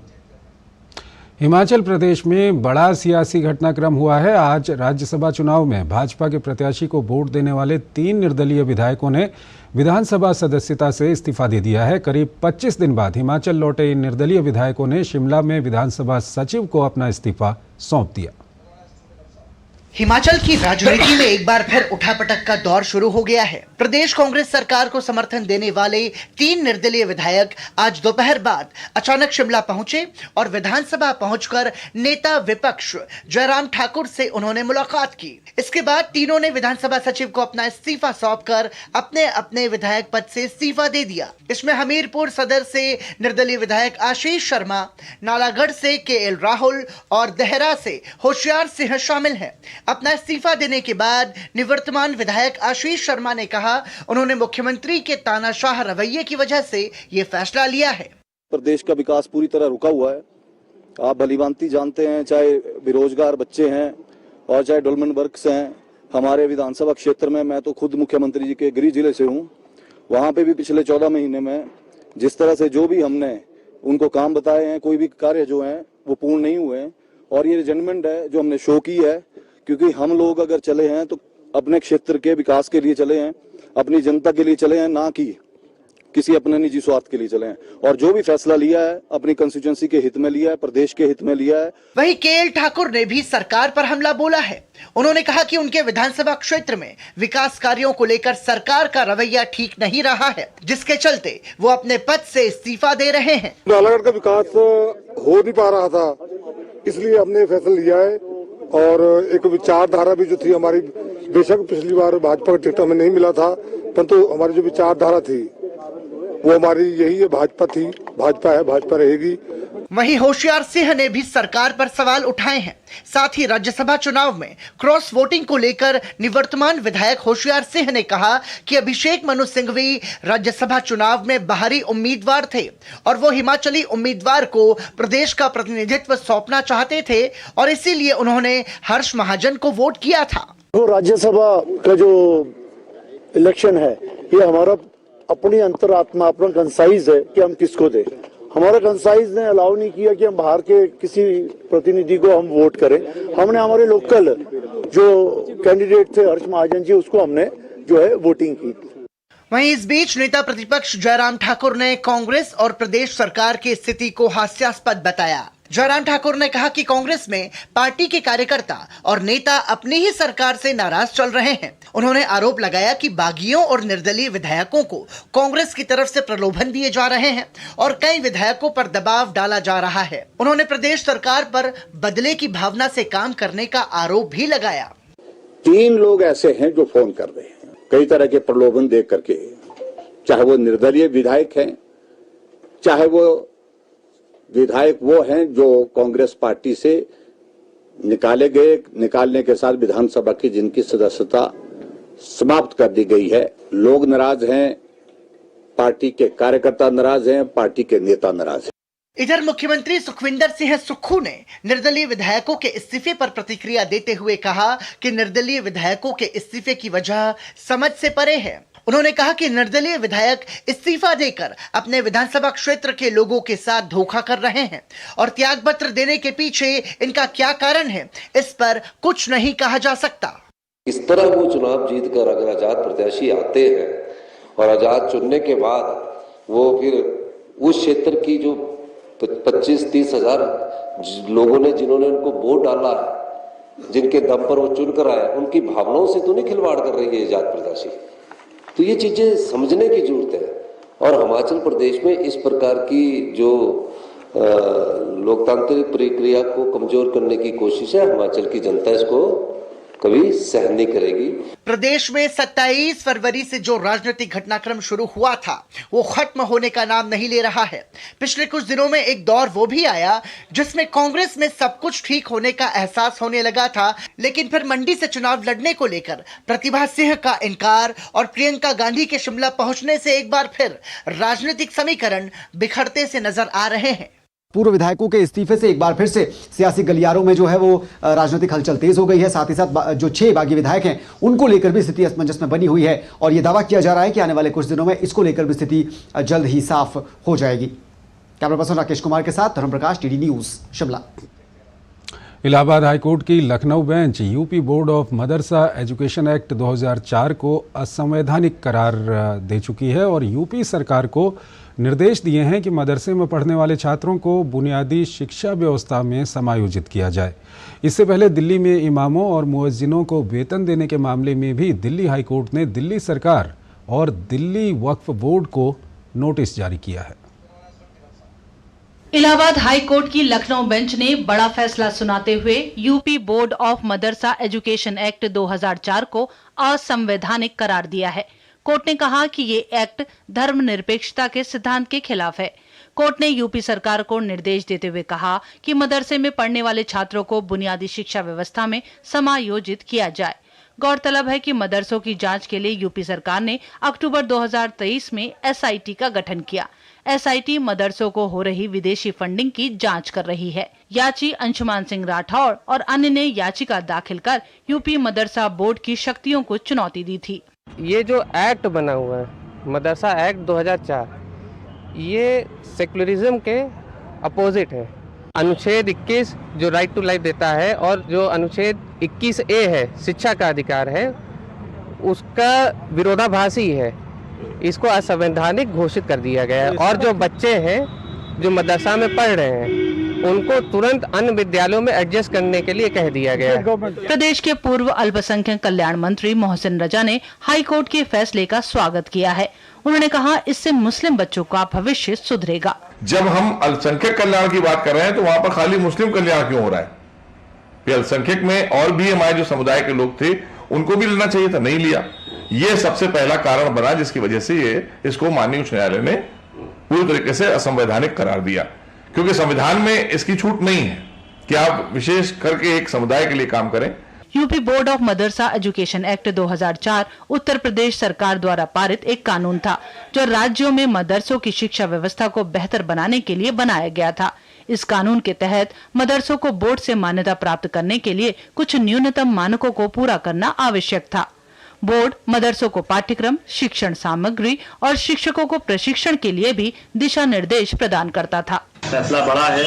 हिमाचल प्रदेश में बड़ा सियासी घटनाक्रम हुआ है। आज राज्यसभा चुनाव में भाजपा के प्रत्याशी को वोट देने वाले 3 निर्दलीय विधायकों ने विधानसभा सदस्यता से इस्तीफा दे दिया है। करीब 25 दिन बाद हिमाचल लौटे इन निर्दलीय विधायकों ने शिमला में विधानसभा सचिव को अपना इस्तीफा सौंप दिया। हिमाचल की राजनीति में एक बार फिर उठापटक का दौर शुरू हो गया है। प्रदेश कांग्रेस सरकार को समर्थन देने वाले 3 निर्दलीय विधायक आज दोपहर बाद अचानक शिमला पहुंचे और विधानसभा पहुंचकर नेता विपक्ष जयराम ठाकुर से उन्होंने मुलाकात की। इसके बाद तीनों ने विधानसभा सचिव को अपना इस्तीफा सौंपकर अपने अपने विधायक पद से इस्तीफा दे दिया। इसमें हमीरपुर सदर से निर्दलीय विधायक आशीष शर्मा, नालागढ़ से KL राहुल और देहरा से होशियार सिंह शामिल हैं। अपना इस्तीफा देने के बाद निवर्तमान विधायक आशीष शर्मा ने कहा उन्होंने मुख्यमंत्री के तानाशाह रवैये की वजह से ये फैसला लिया है। प्रदेश का विकास पूरी तरह रुका हुआ है। आप भलीभांति जानते हैं, चाहे बेरोजगार बच्चे हैं और चाहे डोलमन वर्क्स हैं। हमारे विधानसभा क्षेत्र में, मैं तो खुद मुख्यमंत्री जी के गृह जिले से हूँ, वहाँ पे भी पिछले 14 महीने में जिस तरह से जो भी हमने उनको काम बताए हैं, कोई भी कार्य जो है वो पूर्ण नहीं हुए हैं। और ये रिजनमेंट है जो हमने शो की है, क्योंकि हम लोग अगर चले हैं तो अपने क्षेत्र के विकास के लिए चले हैं, अपनी जनता के लिए चले हैं, ना कि किसी अपने निजी स्वार्थ के लिए चले हैं। और जो भी फैसला लिया है अपनी कंस्टिट्यूएंसी के हित में लिया है, प्रदेश के हित में लिया है। वहीं KL ठाकुर ने भी सरकार पर हमला बोला है। उन्होंने कहा कि उनके विधानसभा क्षेत्र में विकास कार्यों को लेकर सरकार का रवैया ठीक नहीं रहा है, जिसके चलते वो अपने पद से इस्तीफा दे रहे हैं। नालागढ़ का विकास हो नहीं पा रहा था, इसलिए हमने फैसला लिया है। और एक विचारधारा भी जो थी हमारी, बेशक पिछली बार भाजपा का टिकट हमें नहीं मिला था, परंतु हमारी जो विचारधारा थी वो हमारी यही है, भाजपा थी, भाजपा है, भाजपा रहेगी। वहीं होशियार सिंह ने भी सरकार पर सवाल उठाए हैं। साथ ही राज्यसभा चुनाव में क्रॉस वोटिंग को लेकर निवर्तमान विधायक होशियार सिंह ने कहा कि अभिषेक मनु सिंघवी राज्यसभा चुनाव में बाहरी उम्मीदवार थे और वो हिमाचली उम्मीदवार को प्रदेश का प्रतिनिधित्व सौंपना चाहते थे और इसीलिए उन्होंने हर्ष महाजन को वोट किया था। तो राज्यसभा का जो इलेक्शन है ये हमारा अपनी अंतरात्मा, अपना कंसाइज है कि हम किसको दें। हमारा कंसाइज ने अलाउ नहीं किया कि हम बाहर के किसी प्रतिनिधि को हम वोट करें। हमने हमारे लोकल जो कैंडिडेट थे हर्ष महाजन जी, उसको हमने जो है वोटिंग की। वहीं इस बीच नेता प्रतिपक्ष जयराम ठाकुर ने कांग्रेस और प्रदेश सरकार की स्थिति को हास्यास्पद बताया। जयराम ठाकुर ने कहा कि कांग्रेस में पार्टी के कार्यकर्ता और नेता अपनी ही सरकार से नाराज चल रहे हैं। उन्होंने आरोप लगाया कि बागियों और निर्दलीय विधायकों को कांग्रेस की तरफ से प्रलोभन दिए जा रहे हैं और कई विधायकों पर दबाव डाला जा रहा है। उन्होंने प्रदेश सरकार पर बदले की भावना से काम करने का आरोप भी लगाया। 3 लोग ऐसे हैं जो फोन कर रहे हैं कई तरह के प्रलोभन देख करके, चाहे वो निर्दलीय विधायक हैं, चाहे वो विधायक वो हैं जो कांग्रेस पार्टी से निकालने के साथ विधानसभा की जिनकी सदस्यता समाप्त कर दी गई है। लोग नाराज हैं, पार्टी के कार्यकर्ता नाराज हैं, पार्टी के नेता नाराज हैं। इधर मुख्यमंत्री सुखविंदर सिंह सुक्खू ने निर्दलीय विधायकों के इस्तीफे पर प्रतिक्रिया देते हुए कहा कि निर्दलीय विधायकों के इस्तीफे की वजह समझ से परे है। उन्होंने कहा कि निर्दलीय विधायक इस्तीफा देकर अपने विधानसभा क्षेत्र के लोगों के साथ धोखा कर रहे हैं और त्यागपत्र देने के पीछे इनका क्या कारण है, इस पर कुछ नहीं कहा जा सकता। इस तरह वो चुनाव जीतकर अगर आजाद प्रत्याशी आते हैं और आजाद चुनने के बाद वो फिर उस क्षेत्र की जो 25-30 हजार लोगों ने जिन्होंने उनको वोट डाला है, जिनके दम पर वो चुन कर आए, उनकी भावनाओं से तो नहीं खिलवाड़ कर रही है आजाद प्रत्याशी। तो ये चीजें समझने की जरूरत है। और हिमाचल प्रदेश में इस प्रकार की जो लोकतांत्रिक प्रक्रिया को कमजोर करने की कोशिश है। हिमाचल की जनता इसको कभी सहन नहीं करेगी। प्रदेश में 27 फरवरी से जो राजनीतिक घटनाक्रम शुरू हुआ था वो खत्म होने का नाम नहीं ले रहा है। पिछले कुछ दिनों में एक दौर वो भी आया जिसमें कांग्रेस में सब कुछ ठीक होने का एहसास होने लगा था, लेकिन फिर मंडी से चुनाव लड़ने को लेकर प्रतिभा सिंह का इनकार और प्रियंका गांधी के शिमला पहुंचने से एक बार फिर राजनीतिक समीकरण बिखरते से नजर आ रहे हैं। पूर्व विधायकों के इस्तीफे से एक बार फिर से सियासी गलियारों में जो है वो राजनीतिक हलचल तेज हो गई है। साथ ही साथ जो 6 बागी विधायक हैं उनको लेकर भी स्थिति असमंजस में बनी हुई है और ये दावा किया जा रहा है कि आने वाले कुछ दिनों में इसको लेकर भी स्थिति जल्द ही साफ हो जाएगी। कैमरा पर्सन राकेश कुमार के साथ Dharm Prakash, TD news, Shimla. Allahabad high court की Lucknow bench UP board of Madrasa education act 2004 को असंवैधानिक करार दे चुकी है और यूपी सरकार को निर्देश दिए हैं कि मदरसे में पढ़ने वाले छात्रों को बुनियादी शिक्षा व्यवस्था में समायोजित किया जाए। इससे पहले दिल्ली में इमामों और मुअज्जिनों को वेतन देने के मामले में भी दिल्ली हाईकोर्ट ने दिल्ली सरकार और दिल्ली वक्फ बोर्ड को नोटिस जारी किया है। इलाहाबाद हाई कोर्ट की लखनऊ बेंच ने बड़ा फैसला सुनाते हुए UP board of Madrasa education act 2004 को असंवैधानिक करार दिया है। कोर्ट ने कहा कि ये एक्ट धर्मनिरपेक्षता के सिद्धांत के खिलाफ है। कोर्ट ने यूपी सरकार को निर्देश देते हुए कहा कि मदरसे में पढ़ने वाले छात्रों को बुनियादी शिक्षा व्यवस्था में समायोजित किया जाए। गौरतलब है कि मदरसों की जांच के लिए यूपी सरकार ने अक्टूबर 2023 में एसआईटी का गठन किया। एसआईटी मदरसों को हो रही विदेशी फंडिंग की जांच कर रही है। याची अंशुमान सिंह राठौड़ और अन्य ने याचिका दाखिल कर यूपी मदरसा बोर्ड की शक्तियों को चुनौती दी थी। ये जो एक्ट बना हुआ है मदरसा एक्ट 2004, ये सेकुलरिज्म के अपोजिट है। अनुच्छेद 21 जो राइट टू लाइफ देता है और जो अनुच्छेद 21A है शिक्षा का अधिकार है, उसका विरोधाभासी है। इसको असंवैधानिक घोषित कर दिया गया है और जो बच्चे हैं जो मदरसा में पढ़ रहे हैं उनको तुरंत अन्य विद्यालयों में एडजस्ट करने के लिए कह दिया गया है। प्रदेश के पूर्व अल्पसंख्यक कल्याण मंत्री मोहसिन रजा ने हाई कोर्ट के फैसले का स्वागत किया है। उन्होंने कहा इससे मुस्लिम बच्चों का भविष्य सुधरेगा। जब हम अल्पसंख्यक कल्याण की बात कर रहे हैं तो वहां पर खाली मुस्लिम कल्याण क्यों हो रहा है? अल्पसंख्यक में और भी हमारे जो समुदाय के लोग थे उनको भी लेना चाहिए था, नहीं लिया। ये सबसे पहला कारण बना जिसकी वजह से इसको माननीय उच्च न्यायालय ने पूरी तरीके से असंवैधानिक करार दिया, क्योंकि संविधान में इसकी छूट नहीं है कि आप विशेष करके एक समुदाय के लिए काम करें। UP board of Madrasa education act 2004 Uttar Pradesh सरकार द्वारा पारित एक कानून था जो राज्यों में मदरसों की शिक्षा व्यवस्था को बेहतर बनाने के लिए बनाया गया था। इस कानून के तहत मदरसों को बोर्ड से मान्यता प्राप्त करने के लिए कुछ न्यूनतम मानकों को पूरा करना आवश्यक था। बोर्ड मदरसों को पाठ्यक्रम, शिक्षण सामग्री और शिक्षकों को प्रशिक्षण के लिए भी दिशा निर्देश प्रदान करता था। फैसला बड़ा है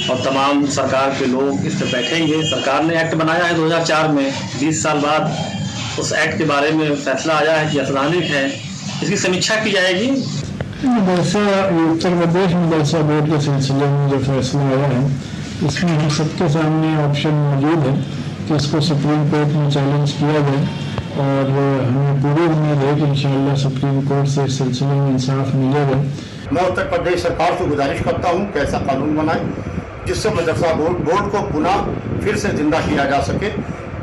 और तमाम सरकार के लोग इस पर बैठेंगे। सरकार ने एक्ट बनाया है 2004 में, 20 साल बाद उस एक्ट के बारे में फैसला आया है कि असंवैधानिक है, इसकी समीक्षा की जाएगी। उत्तर प्रदेश मदरसा बोर्ड के सिलसिले में जो फैसला आया है इसमें हम सबके सामने ऑप्शन मौजूद है कि इसको सुप्रीम कोर्ट में चैलेंज किया जाए और हमें पूरी उम्मीद है कि इंशाअल्लाह सुप्रीम कोर्ट से इस सिलसिले में इंसाफ मिलेगा। मैं उत्तर प्रदेश सरकार से गुजारिश करता हूं कि ऐसा कानून बनाए जिससे मदरसा बोर्ड को पुनः फिर से जिंदा किया जा सके,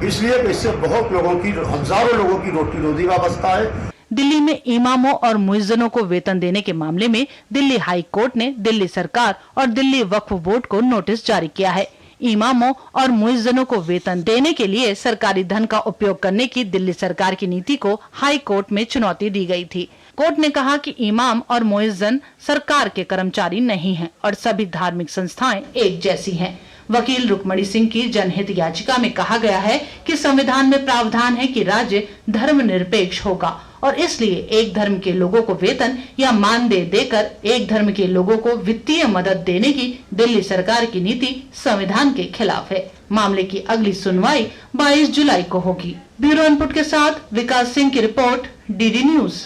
इसलिए कि इससे बहुत लोगों की, हजारों लोगों की रोटी रोजी वाबस्ता है। दिल्ली में इमामों और मुइज्जिनों को वेतन देने के मामले में दिल्ली हाई कोर्ट ने दिल्ली सरकार और दिल्ली वक्फ बोर्ड को नोटिस जारी किया है। इमामों और मुइज्जिनों को वेतन देने के लिए सरकारी धन का उपयोग करने की दिल्ली सरकार की नीति को हाई कोर्ट में चुनौती दी गई थी। कोर्ट ने कहा कि इमाम और मुइज्जिन सरकार के कर्मचारी नहीं हैं और सभी धार्मिक संस्थाएं एक जैसी हैं। वकील रुक्मणी सिंह की जनहित याचिका में कहा गया है कि संविधान में प्रावधान है कि राज्य धर्मनिरपेक्ष होगा और इसलिए एक धर्म के लोगों को वेतन या मानदेय देकर एक धर्म के लोगों को वित्तीय मदद देने की दिल्ली सरकार की नीति संविधान के खिलाफ है। मामले की अगली सुनवाई 22 जुलाई को होगी। ब्यूरो इनपुट के साथ विकास सिंह की रिपोर्ट, डीडी न्यूज।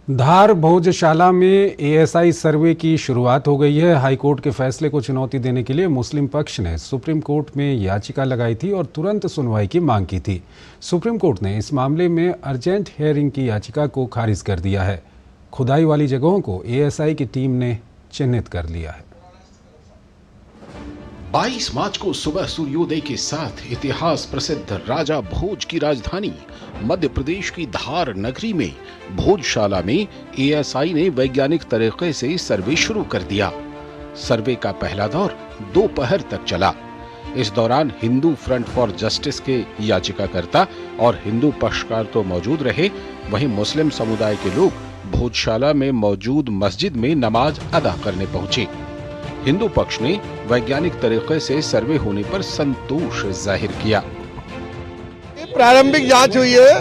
धार भोजशाला में एएसआई सर्वे की शुरुआत हो गई है। हाईकोर्ट के फैसले को चुनौती देने के लिए मुस्लिम पक्ष ने सुप्रीम कोर्ट में याचिका लगाई थी और तुरंत सुनवाई की मांग की थी। सुप्रीम कोर्ट ने इस मामले में अर्जेंट हियरिंग की याचिका को खारिज कर दिया है। खुदाई वाली जगहों को एएसआई की टीम ने चिन्हित कर लिया है। 22 मार्च को सुबह सूर्योदय के साथ इतिहास प्रसिद्ध राजा भोज की राजधानी मध्य प्रदेश की धार नगरी में भोजशाला में एएसआई ने वैज्ञानिक तरीके से सर्वे शुरू कर दिया। सर्वे का पहला दौर दोपहर तक चला। इस दौरान हिंदू फ्रंट फॉर जस्टिस के याचिकाकर्ता और हिंदू पक्षकार तो मौजूद रहे, वहीं मुस्लिम समुदाय के लोग भोजशाला में मौजूद मस्जिद में नमाज अदा करने पहुंचे। हिंदू पक्ष ने वैज्ञानिक तरीके से सर्वे होने पर संतोष जाहिर किया। प्रारंभिक जांच हुई है,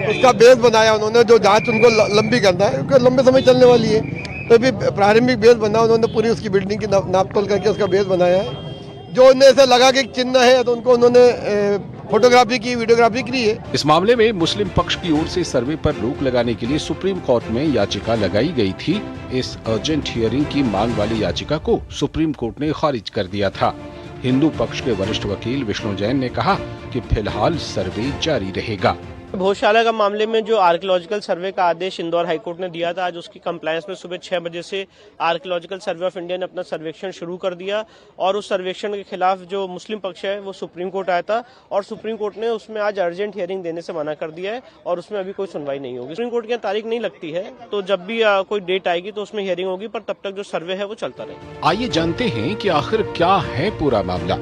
उसका बेस बनाया उन्होंने, जो जांच उनको लंबी करना है क्योंकि लंबे समय चलने वाली है, तो भी प्रारंभिक बेस बना उन्होंने, पूरी उसकी बिल्डिंग की नाप तोल करके उसका बेस बनाया है। जो उन्हें ऐसा लगा कि चिन्ह है तो उनको उन्होंने फोटोग्राफी की, वीडियोग्राफी की है। इस मामले में मुस्लिम पक्ष की ओर से सर्वे पर रोक लगाने के लिए सुप्रीम कोर्ट में याचिका लगाई गई थी। इस अर्जेंट हियरिंग की मांग वाली याचिका को सुप्रीम कोर्ट ने खारिज कर दिया था। हिंदू पक्ष के वरिष्ठ वकील विष्णु जैन ने कहा कि फिलहाल सर्वे जारी रहेगा। भोजशाला का मामले में जो आर्कियोलॉजिकल सर्वे का आदेश इंदौर हाईकोर्ट ने दिया था, आज उसकी कंप्लायंस में सुबह 6 बजे से आर्कियोलॉजिकल सर्वे ऑफ इंडिया ने अपना सर्वेक्षण शुरू कर दिया और उस सर्वेक्षण के खिलाफ जो मुस्लिम पक्ष है वो सुप्रीम कोर्ट आया था और सुप्रीम कोर्ट ने उसमें आज अर्जेंट हियरिंग देने से मना कर दिया है और उसमें अभी कोई सुनवाई नहीं होगी। सुप्रीम कोर्ट की तारीख नहीं लगती है, तो जब भी कोई डेट आएगी तो उसमें हियरिंग होगी, पर तब तक जो सर्वे है वो चलता रहेगा। आइए जानते हैं कि आखिर क्या है पूरा मामला।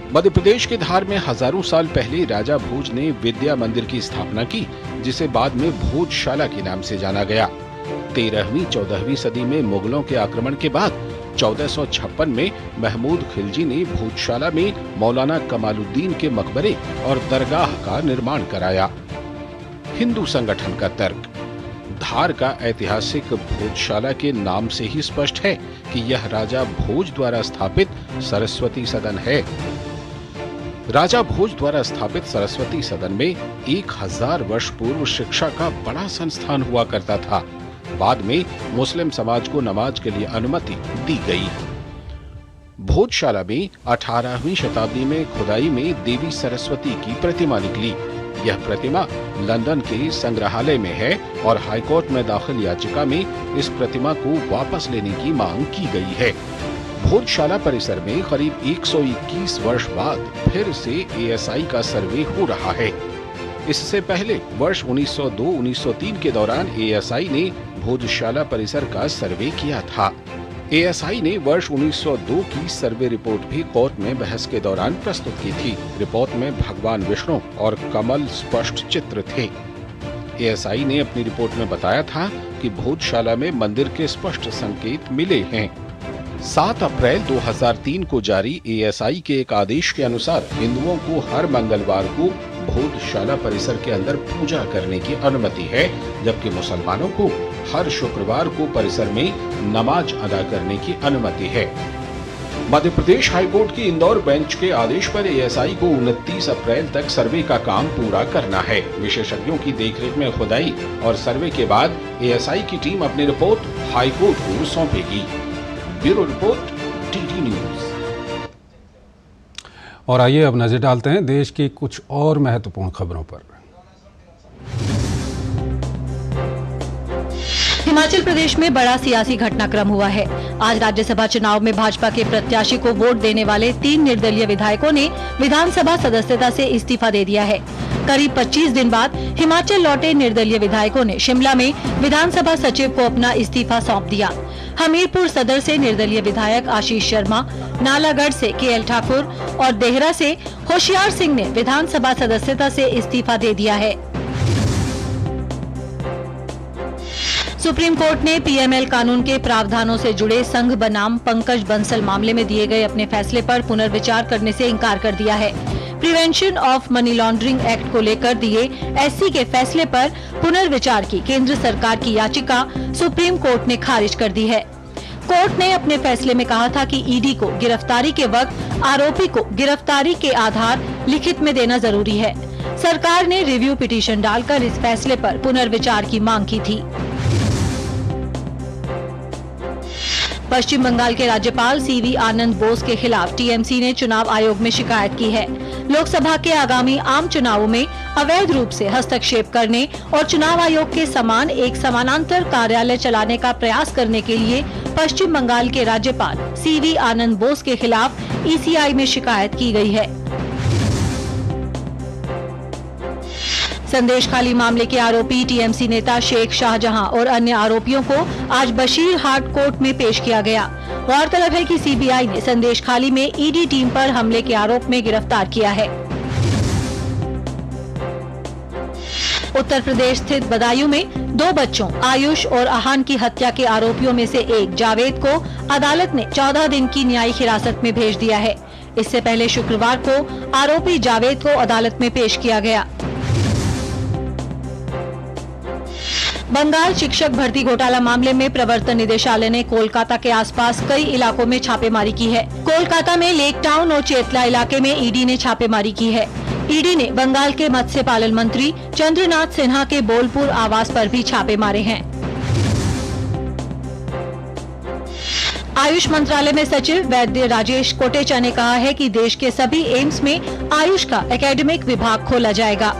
मध्य प्रदेश के धार में हजारों साल पहले राजा भोज ने विद्या मंदिर की स्थापना की, जिसे बाद में भोजशाला के नाम से जाना गया। 13वीं-14वीं सदी में मुगलों के आक्रमण के बाद 1456 में महमूद खिलजी ने भोजशाला में मौलाना कमालुद्दीन के मकबरे और दरगाह का निर्माण कराया। हिंदू संगठन का तर्क। धार का ऐतिहासिक भोजशाला के नाम से ही स्पष्ट है कि यह राजा भोज द्वारा स्थापित सरस्वती सदन है। राजा भोज द्वारा स्थापित सरस्वती सदन में 1000 वर्ष पूर्व शिक्षा का बड़ा संस्थान हुआ करता था। बाद में मुस्लिम समाज को नमाज के लिए अनुमति दी गई। भोजशाला में 18वीं शताब्दी में खुदाई में देवी सरस्वती की प्रतिमा निकली। यह प्रतिमा लंदन के संग्रहालय में है और हाईकोर्ट में दाखिल याचिका में इस प्रतिमा को वापस लेने की मांग की गई है। भोजशाला परिसर में करीब 121 वर्ष बाद फिर से एएसआई का सर्वे हो रहा है। इससे पहले वर्ष 1902-1903 के दौरान एएसआई ने भोजशाला परिसर का सर्वे किया था। एएसआई ने वर्ष 1902 की सर्वे रिपोर्ट भी कोर्ट में बहस के दौरान प्रस्तुत की थी। रिपोर्ट में भगवान विष्णु और कमल स्पष्ट चित्र थे। एएसआई ने अपनी रिपोर्ट में बताया था कि भोजशाला में मंदिर के स्पष्ट संकेत मिले हैं। 7 अप्रैल 2003 को जारी एएसआई के एक आदेश के अनुसार हिंदुओं को हर मंगलवार को भोजशाला परिसर के अंदर पूजा करने की अनुमति है, जबकि मुसलमानों को हर शुक्रवार को परिसर में नमाज अदा करने की अनुमति है। मध्य प्रदेश हाईकोर्ट की इंदौर बेंच के आदेश पर एएसआई को 29 अप्रैल तक सर्वे का काम पूरा करना है। विशेषज्ञों की देखरेख में खुदाई और सर्वे के बाद एएसआई की टीम अपनी रिपोर्ट हाईकोर्ट को सौंपेगी। Bureau report, DD news. और आइए अब नजर डालते हैं देश की कुछ और महत्वपूर्ण खबरों पर। हिमाचल प्रदेश में बड़ा सियासी घटनाक्रम हुआ है। आज राज्यसभा चुनाव में भाजपा के प्रत्याशी को वोट देने वाले 3 निर्दलीय विधायकों ने विधानसभा सदस्यता से इस्तीफा दे दिया है। करीब 25 दिन बाद हिमाचल लौटे निर्दलीय विधायकों ने शिमला में विधानसभा सचिव को अपना इस्तीफा सौंप दिया। हमीरपुर सदर से निर्दलीय विधायक आशीष शर्मा, नालागढ़ से केएल ठाकुर और देहरा से होशियार सिंह ने विधानसभा सदस्यता से इस्तीफा दे दिया है। सुप्रीम कोर्ट ने पीएमएल कानून के प्रावधानों से जुड़े संघ बनाम पंकज बंसल मामले में दिए गए अपने फैसले पर पुनर्विचार करने से इनकार कर दिया है। Prevention of money laundering act को लेकर दिए एससी के फैसले पर पुनर्विचार की केंद्र सरकार की याचिका सुप्रीम कोर्ट ने खारिज कर दी है। कोर्ट ने अपने फैसले में कहा था कि ईडी को गिरफ्तारी के वक्त आरोपी को गिरफ्तारी के आधार लिखित में देना जरूरी है। सरकार ने रिव्यू पिटीशन डालकर इस फैसले पर पुनर्विचार की मांग की थी। पश्चिम बंगाल के राज्यपाल सीवी आनंद बोस के खिलाफ टीएमसी ने चुनाव आयोग में शिकायत की है। लोकसभा के आगामी आम चुनावों में अवैध रूप से हस्तक्षेप करने और चुनाव आयोग के समान एक समानांतर कार्यालय चलाने का प्रयास करने के लिए पश्चिम बंगाल के राज्यपाल सीवी आनंद बोस के खिलाफ ईसीआई में शिकायत की गई है। संदेश खाली मामले के आरोपी टीएमसी नेता शेख शाहजहां और अन्य आरोपियों को आज बशीर हाट कोर्ट में पेश किया गया। गौरतलब है कि सीबीआई ने संदेश खाली में ईडी टीम पर हमले के आरोप में गिरफ्तार किया है। उत्तर प्रदेश स्थित बदायूं में 2 बच्चों आयुष और आहान की हत्या के आरोपियों में से एक जावेद को अदालत ने 14 दिन की न्यायिक हिरासत में भेज दिया है। इससे पहले शुक्रवार को आरोपी जावेद को अदालत में पेश किया गया। बंगाल शिक्षक भर्ती घोटाला मामले में प्रवर्तन निदेशालय ने कोलकाता के आसपास कई इलाकों में छापेमारी की है। कोलकाता में लेक टाउन और चेतला इलाके में ईडी ने छापेमारी की है। ईडी ने बंगाल के मत्स्य पालन मंत्री चंद्रनाथ सिन्हा के बोलपुर आवास पर भी छापे मारे हैं। आयुष मंत्रालय में सचिव वैद्य राजेश कोटेचा ने कहा है कि देश के सभी एम्स में आयुष का एकेडमिक विभाग खोला जाएगा।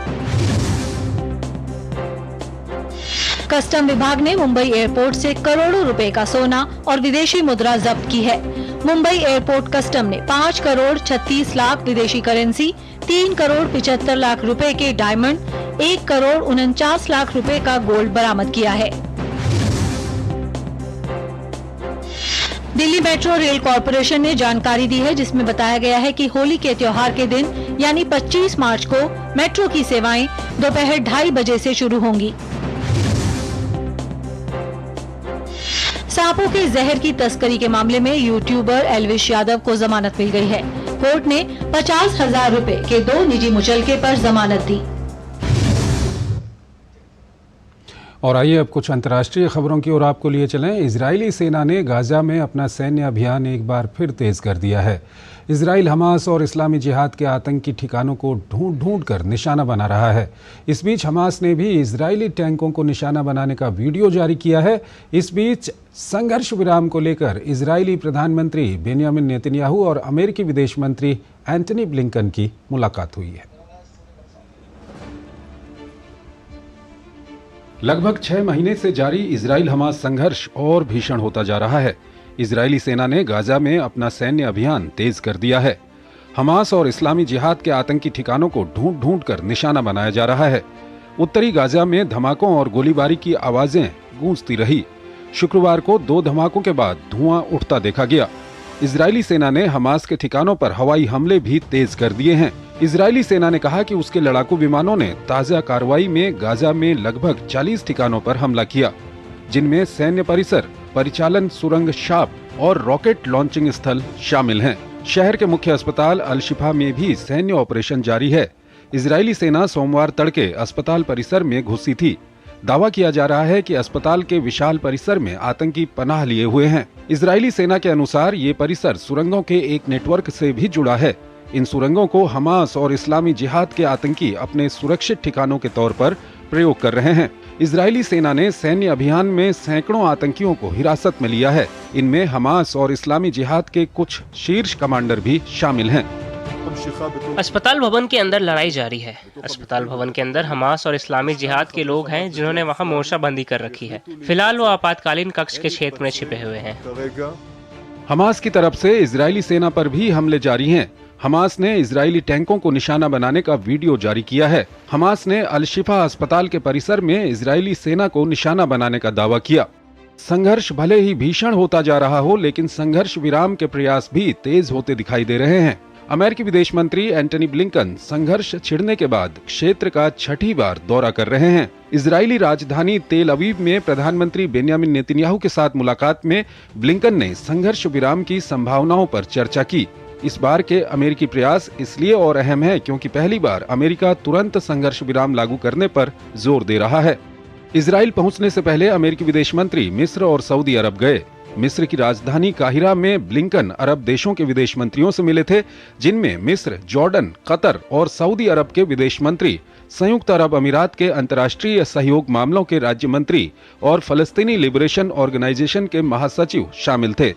कस्टम विभाग ने मुंबई एयरपोर्ट से करोड़ों रुपए का सोना और विदेशी मुद्रा जब्त की है। मुंबई एयरपोर्ट कस्टम ने 5 करोड़ 36 लाख विदेशी करेंसी, 3 करोड़ 75 लाख रुपए के डायमंड, 1 करोड़ 49 लाख रुपए का गोल्ड बरामद किया है। दिल्ली मेट्रो रेल कॉरपोरेशन ने जानकारी दी है, जिसमें बताया गया है कि होली के त्योहार के दिन यानी 25 मार्च को मेट्रो की सेवाएं दोपहर 2:30 बजे से शुरू होंगी। सांपों के जहर की तस्करी के मामले में यूट्यूबर एल्विश यादव को जमानत मिल गई है। कोर्ट ने 50,000 रुपए के 2 निजी मुचलके पर जमानत दी। और आइए अब कुछ अंतर्राष्ट्रीय खबरों की ओर आपको लिए चलें। इजरायली सेना ने गाजा में अपना सैन्य अभियान एक बार फिर तेज कर दिया है। इजराइल हमास और इस्लामी जिहाद के आतंकी ठिकानों को ढूंढ कर निशाना बना रहा है। इस बीच हमास ने भी इजरायली टैंकों को निशाना बनाने का वीडियो जारी किया है। इस बीच संघर्ष विराम को लेकर इजरायली प्रधानमंत्री बेंयामिन नेतन्याहू और अमेरिकी विदेश मंत्री एंटनी ब्लिंकन की मुलाकात हुई है। लगभग 6 महीने से जारी इजराइल हमास संघर्ष और भीषण होता जा रहा है। इजरायली सेना ने गाजा में अपना सैन्य अभियान तेज कर दिया है। हमास और इस्लामी जिहाद के आतंकी ठिकानों को ढूंढ कर निशाना बनाया जा रहा है। उत्तरी गाजा में धमाकों और गोलीबारी की आवाजें गूंजती रही। शुक्रवार को 2 धमाकों के बाद धुआं उठता देखा गया। इजरायली सेना ने हमास के ठिकानों पर हवाई हमले भी तेज कर दिए हैं। इजरायली सेना ने कहा कि उसके लड़ाकू विमानों ने ताजा कार्रवाई में गाजा में लगभग 40 ठिकानों पर हमला किया, जिनमें सैन्य परिसर, परिचालन सुरंग शाप और रॉकेट लॉन्चिंग स्थल शामिल हैं। शहर के मुख्य अस्पताल अल शिफा में भी सैन्य ऑपरेशन जारी है। इजरायली सेना सोमवार तड़के अस्पताल परिसर में घुसी थी। दावा किया जा रहा है कि अस्पताल के विशाल परिसर में आतंकी पनाह लिए हुए हैं। इजरायली सेना के अनुसार ये परिसर सुरंगों के एक नेटवर्क से भी जुड़ा है। इन सुरंगों को हमास और इस्लामी जिहाद के आतंकी अपने सुरक्षित ठिकानों के तौर पर प्रयोग कर रहे हैं। इजरायली सेना ने सैन्य अभियान में सैकड़ों आतंकियों को हिरासत में लिया है। इनमें हमास और इस्लामी जिहाद के कुछ शीर्ष कमांडर भी शामिल हैं। अस्पताल भवन के अंदर लड़ाई जारी है। अस्पताल भवन के अंदर हमास और इस्लामी जिहाद के लोग हैं, जिन्होंने वहां मोर्चाबंदी कर रखी है। फिलहाल वो आपातकालीन कक्ष के क्षेत्र में छिपे हुए हैं। हमास की तरफ से इजरायली सेना पर भी हमले जारी हैं। हमास ने इजरायली टैंकों को निशाना बनाने का वीडियो जारी किया है। हमास ने अल शिफा अस्पताल के परिसर में इजरायली सेना को निशाना बनाने का दावा किया। संघर्ष भले ही भीषण होता जा रहा हो, लेकिन संघर्ष विराम के प्रयास भी तेज होते दिखाई दे रहे हैं। अमेरिकी विदेश मंत्री एंटनी ब्लिंकन संघर्ष छिड़ने के बाद क्षेत्र का 6ठी बार दौरा कर रहे हैं। इजरायली राजधानी तेल अवीव में प्रधानमंत्री बेंयामिन नेतन्याहू के साथ मुलाकात में ब्लिंकन ने संघर्ष विराम की संभावनाओं पर चर्चा की। इस बार के अमेरिकी प्रयास इसलिए और अहम है क्योंकि पहली बार अमेरिका तुरंत संघर्ष विराम लागू करने पर जोर दे रहा है। इजराइल पहुंचने से पहले अमेरिकी विदेश मंत्री मिस्र और सऊदी अरब गए। मिस्र की राजधानी काहिरा में ब्लिंकन अरब देशों के विदेश मंत्रियों से मिले थे, जिनमें मिस्र, जॉर्डन, कतर और सऊदी अरब के विदेश मंत्री, संयुक्त अरब अमीरात के अंतर्राष्ट्रीय सहयोग मामलों के राज्य मंत्री और फलस्तीनी लिबरेशन ऑर्गेनाइजेशन के महासचिव शामिल थे।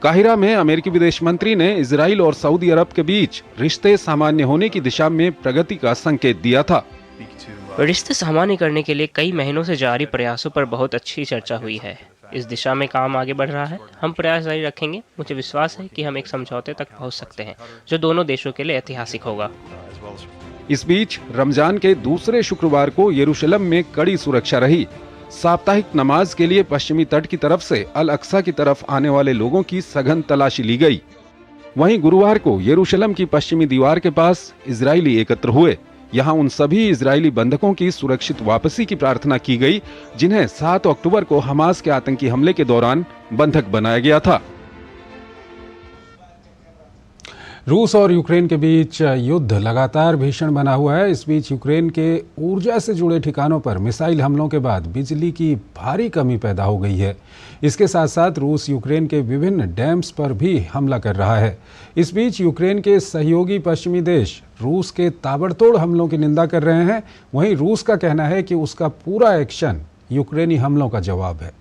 काहिरा में अमेरिकी विदेश मंत्री ने इजराइल और सऊदी अरब के बीच रिश्ते सामान्य होने की दिशा में प्रगति का संकेत दिया था। रिश्ते सामान्य करने के लिए कई महीनों से जारी प्रयासों पर बहुत अच्छी चर्चा हुई है। इस दिशा में काम आगे बढ़ रहा है। हम प्रयास जारी रखेंगे। मुझे विश्वास है कि हम एक समझौते तक पहुंच सकते हैं जो दोनों देशों के लिए ऐतिहासिक होगा। इस बीच रमजान के दूसरे शुक्रवार को यरूशलेम में कड़ी सुरक्षा रही। साप्ताहिक नमाज के लिए पश्चिमी तट की तरफ से अल अक्सा की तरफ आने वाले लोगों की सघन तलाशी ली गई। वहीं गुरुवार को यरूशलेम की पश्चिमी दीवार के पास इजरायली एकत्र हुए। यहां उन सभी इजरायली बंधकों की सुरक्षित वापसी की प्रार्थना की गई, जिन्हें 7 अक्टूबर को हमास के आतंकी हमले के दौरान बंधक बनाया गया था। रूस और यूक्रेन के बीच युद्ध लगातार भीषण बना हुआ है। इस बीच यूक्रेन के ऊर्जा से जुड़े ठिकानों पर मिसाइल हमलों के बाद बिजली की भारी कमी पैदा हो गई है। इसके साथ साथ रूस यूक्रेन के विभिन्न डैम्स पर भी हमला कर रहा है। इस बीच यूक्रेन के सहयोगी पश्चिमी देश रूस के ताबड़तोड़ हमलों की निंदा कर रहे हैं। वहीं रूस का कहना है कि उसका पूरा एक्शन यूक्रेनी हमलों का जवाब है।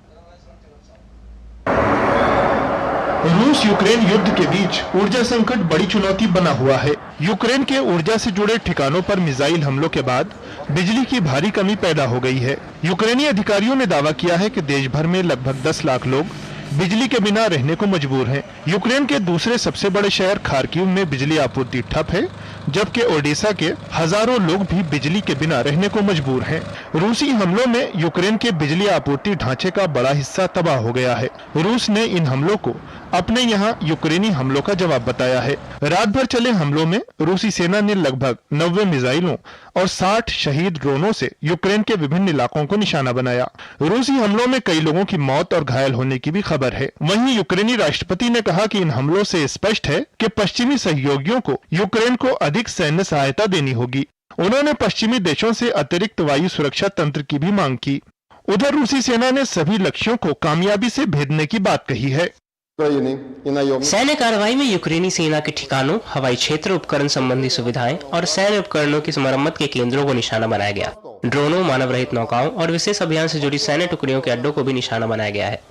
रूस यूक्रेन युद्ध के बीच ऊर्जा संकट बड़ी चुनौती बना हुआ है। यूक्रेन के ऊर्जा से जुड़े ठिकानों पर मिसाइल हमलों के बाद बिजली की भारी कमी पैदा हो गई है। यूक्रेनी अधिकारियों ने दावा किया है कि देश भर में लगभग 10 लाख लोग बिजली के बिना रहने को मजबूर हैं। यूक्रेन के दूसरे सबसे बड़े शहर खार्किव में बिजली आपूर्ति ठप है, जबकि ओडेसा के हजारों लोग भी बिजली के बिना रहने को मजबूर हैं। रूसी हमलों में यूक्रेन के बिजली आपूर्ति ढांचे का बड़ा हिस्सा तबाह हो गया है। रूस ने इन हमलों को अपने यहाँ यूक्रेनी हमलों का जवाब बताया है। रात भर चले हमलों में रूसी सेना ने लगभग 90 मिसाइलों और 60 शहीद ड्रोनों से यूक्रेन के विभिन्न इलाकों को निशाना बनाया। रूसी हमलों में कई लोगों की मौत और घायल होने की भी खबर है। वहीं यूक्रेनी राष्ट्रपति ने कहा कि इन हमलों से स्पष्ट है कि पश्चिमी सहयोगियों को यूक्रेन को अधिक सैन्य सहायता देनी होगी। उन्होंने पश्चिमी देशों से अतिरिक्त वायु सुरक्षा तंत्र की भी मांग की। उधर रूसी सेना ने सभी लक्ष्यों को कामयाबी से भेदने की बात कही है। सैन्य कार्रवाई में यूक्रेनी सेना के ठिकानों, हवाई क्षेत्र, उपकरण संबंधी सुविधाएं और सैन्य उपकरणों की मरम्मत के केंद्रों को निशाना बनाया गया। ड्रोनों, मानव रहित नौकाओं और विशेष अभियान से जुड़ी सैन्य टुकड़ियों के अड्डों को भी निशाना बनाया गया है।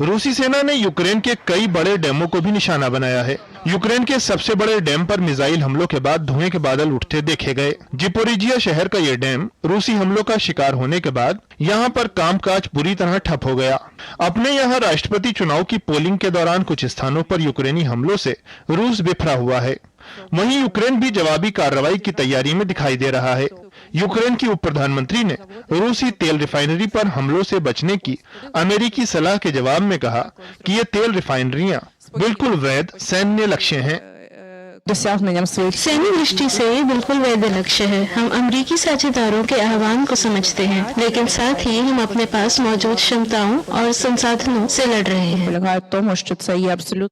रूसी सेना ने यूक्रेन के कई बड़े डैमों को भी निशाना बनाया है। यूक्रेन के सबसे बड़े डैम पर मिसाइल हमलों के बाद धुएं के बादल उठते देखे गए। जिपोरिजिया शहर का ये डैम रूसी हमलों का शिकार होने के बाद यहाँ पर कामकाज बुरी तरह ठप हो गया। अपने यहाँ राष्ट्रपति चुनाव की पोलिंग के दौरान कुछ स्थानों पर यूक्रेनी हमलों से रूस बिफरा हुआ है। वहीं यूक्रेन भी जवाबी कार्रवाई की तैयारी में दिखाई दे रहा है। यूक्रेन की उप प्रधानमंत्री ने रूसी तेल रिफाइनरी पर हमलों से बचने की अमेरिकी सलाह के जवाब में कहा कि ये तेल रिफाइनरियां बिल्कुल वैध सैन्य लक्ष्य हैं। सैन्य दृष्टि से ये बिल्कुल वैध लक्ष्य है। हम अमेरिकी साझेदारों के आह्वान को समझते हैं, लेकिन साथ ही हम अपने पास मौजूद क्षमताओं और संसाधनों से लड़ रहे हैं।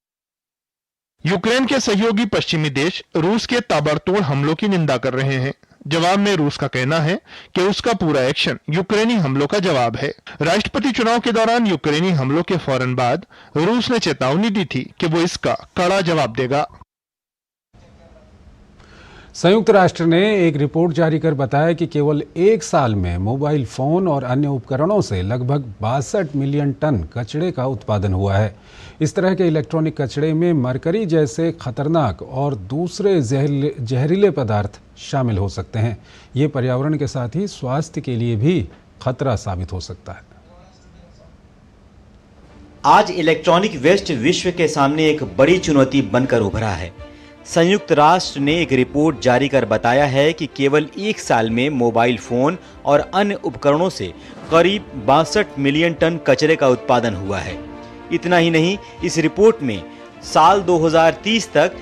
यूक्रेन के सहयोगी पश्चिमी देश रूस के ताबड़तोड़ हमलों की निंदा कर रहे हैं। जवाब में रूस का कहना है कि उसका पूरा एक्शन यूक्रेनी हमलों का जवाब है। राष्ट्रपति चुनाव के दौरान यूक्रेनी हमलों के फौरन बाद रूस ने चेतावनी दी थी कि वो इसका कड़ा जवाब देगा। संयुक्त राष्ट्र ने एक रिपोर्ट जारी कर बताया कि केवल 1 साल में मोबाइल फोन और अन्य उपकरणों से लगभग 62 मिलियन टन कचरे का उत्पादन हुआ है। इस तरह के इलेक्ट्रॉनिक कचरे में मरकरी जैसे खतरनाक और दूसरे जहरीले पदार्थ शामिल हो सकते हैं। ये पर्यावरण के साथ ही स्वास्थ्य के लिए भी खतरा साबित हो सकता है। आज इलेक्ट्रॉनिक वेस्ट विश्व के सामने एक बड़ी चुनौती बनकर उभरा है। संयुक्त राष्ट्र ने एक रिपोर्ट जारी कर बताया है कि केवल 1 साल में मोबाइल फोन और अन्य उपकरणों से करीब 62 मिलियन टन कचरे का उत्पादन हुआ है। इतना ही नहीं, इस रिपोर्ट में साल 2030 तक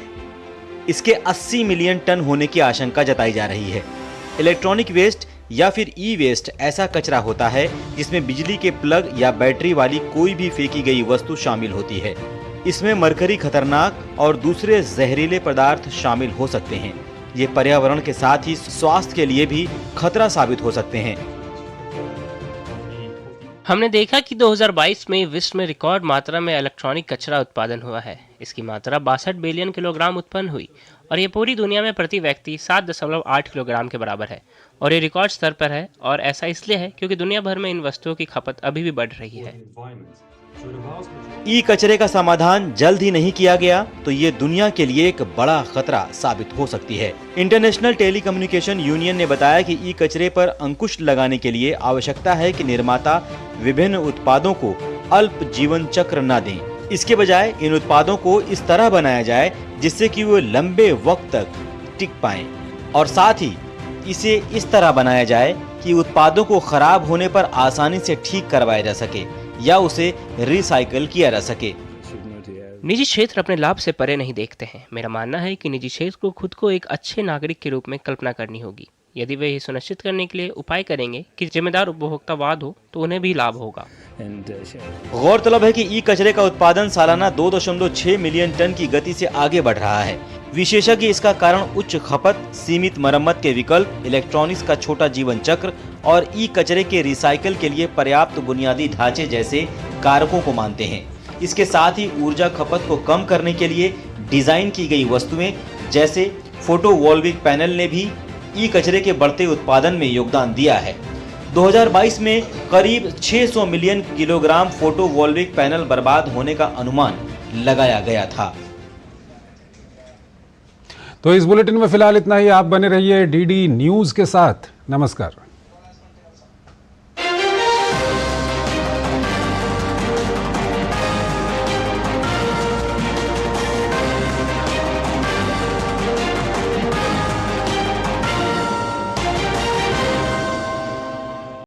इसके 80 मिलियन टन होने की आशंका जताई जा रही है। इलेक्ट्रॉनिक वेस्ट या फिर ई वेस्ट ऐसा कचरा होता है जिसमें बिजली के प्लग या बैटरी वाली कोई भी फेंकी गई वस्तु शामिल होती है। इसमें मरकरी खतरनाक और दूसरे जहरीले पदार्थ शामिल हो सकते हैं। ये पर्यावरण के साथ ही स्वास्थ्य के लिए भी खतरा साबित हो सकते हैं। हमने देखा कि 2022 में विश्व में रिकॉर्ड मात्रा में इलेक्ट्रॉनिक कचरा उत्पादन हुआ है। इसकी मात्रा 62 बिलियन किलोग्राम उत्पन्न हुई और ये पूरी दुनिया में प्रति व्यक्ति 7.8 किलोग्राम के बराबर है और ये रिकॉर्ड स्तर पर है। और ऐसा इसलिए है क्योंकि दुनिया भर में इन वस्तुओं की खपत अभी भी बढ़ रही है। ई कचरे का समाधान जल्द ही नहीं किया गया तो ये दुनिया के लिए एक बड़ा खतरा साबित हो सकती है। इंटरनेशनल टेलीकम्युनिकेशन यूनियन ने बताया कि ई कचरे पर अंकुश लगाने के लिए आवश्यकता है कि निर्माता विभिन्न उत्पादों को अल्प जीवन चक्र न दें। इसके बजाय इन उत्पादों को इस तरह बनाया जाए जिससे कि वो लंबे वक्त तक टिक पाएं और साथ ही इसे इस तरह बनाया जाए कि उत्पादों को खराब होने पर आसानी से ठीक करवाया जा सके या उसे रिसाइकल किया जा सके। निजी क्षेत्र अपने लाभ से परे नहीं देखते हैं। मेरा मानना है कि निजी क्षेत्र को खुद को एक अच्छे नागरिक के रूप में कल्पना करनी होगी। यदि वे ये सुनिश्चित करने के लिए उपाय करेंगे कि जिम्मेदार उपभोक्तावाद हो तो उन्हें भी लाभ होगा। गौरतलब है कि ई कचरे का उत्पादन सालाना 2.6 मिलियन टन की गति से आगे बढ़ रहा है। विशेषज्ञ इसका कारण उच्च खपत, सीमित मरम्मत के विकल्प, इलेक्ट्रॉनिक्स का छोटा जीवन चक्र और ई कचरे के रिसाइकल के लिए पर्याप्त बुनियादी ढांचे जैसे कारकों को मानते हैं। इसके साथ ही ऊर्जा खपत को कम करने के लिए डिजाइन की गई वस्तुएं जैसे फोटोवोल्विक पैनल ने भी ई कचरे के बढ़ते उत्पादन में योगदान दिया है। 2022 में करीब 600 मिलियन किलोग्राम फोटोवोल्विक पैनल बर्बाद होने का अनुमान लगाया गया था। तो इस बुलेटिन में फिलहाल इतना ही। आप बने रहिए डीडी न्यूज के साथ। नमस्कार।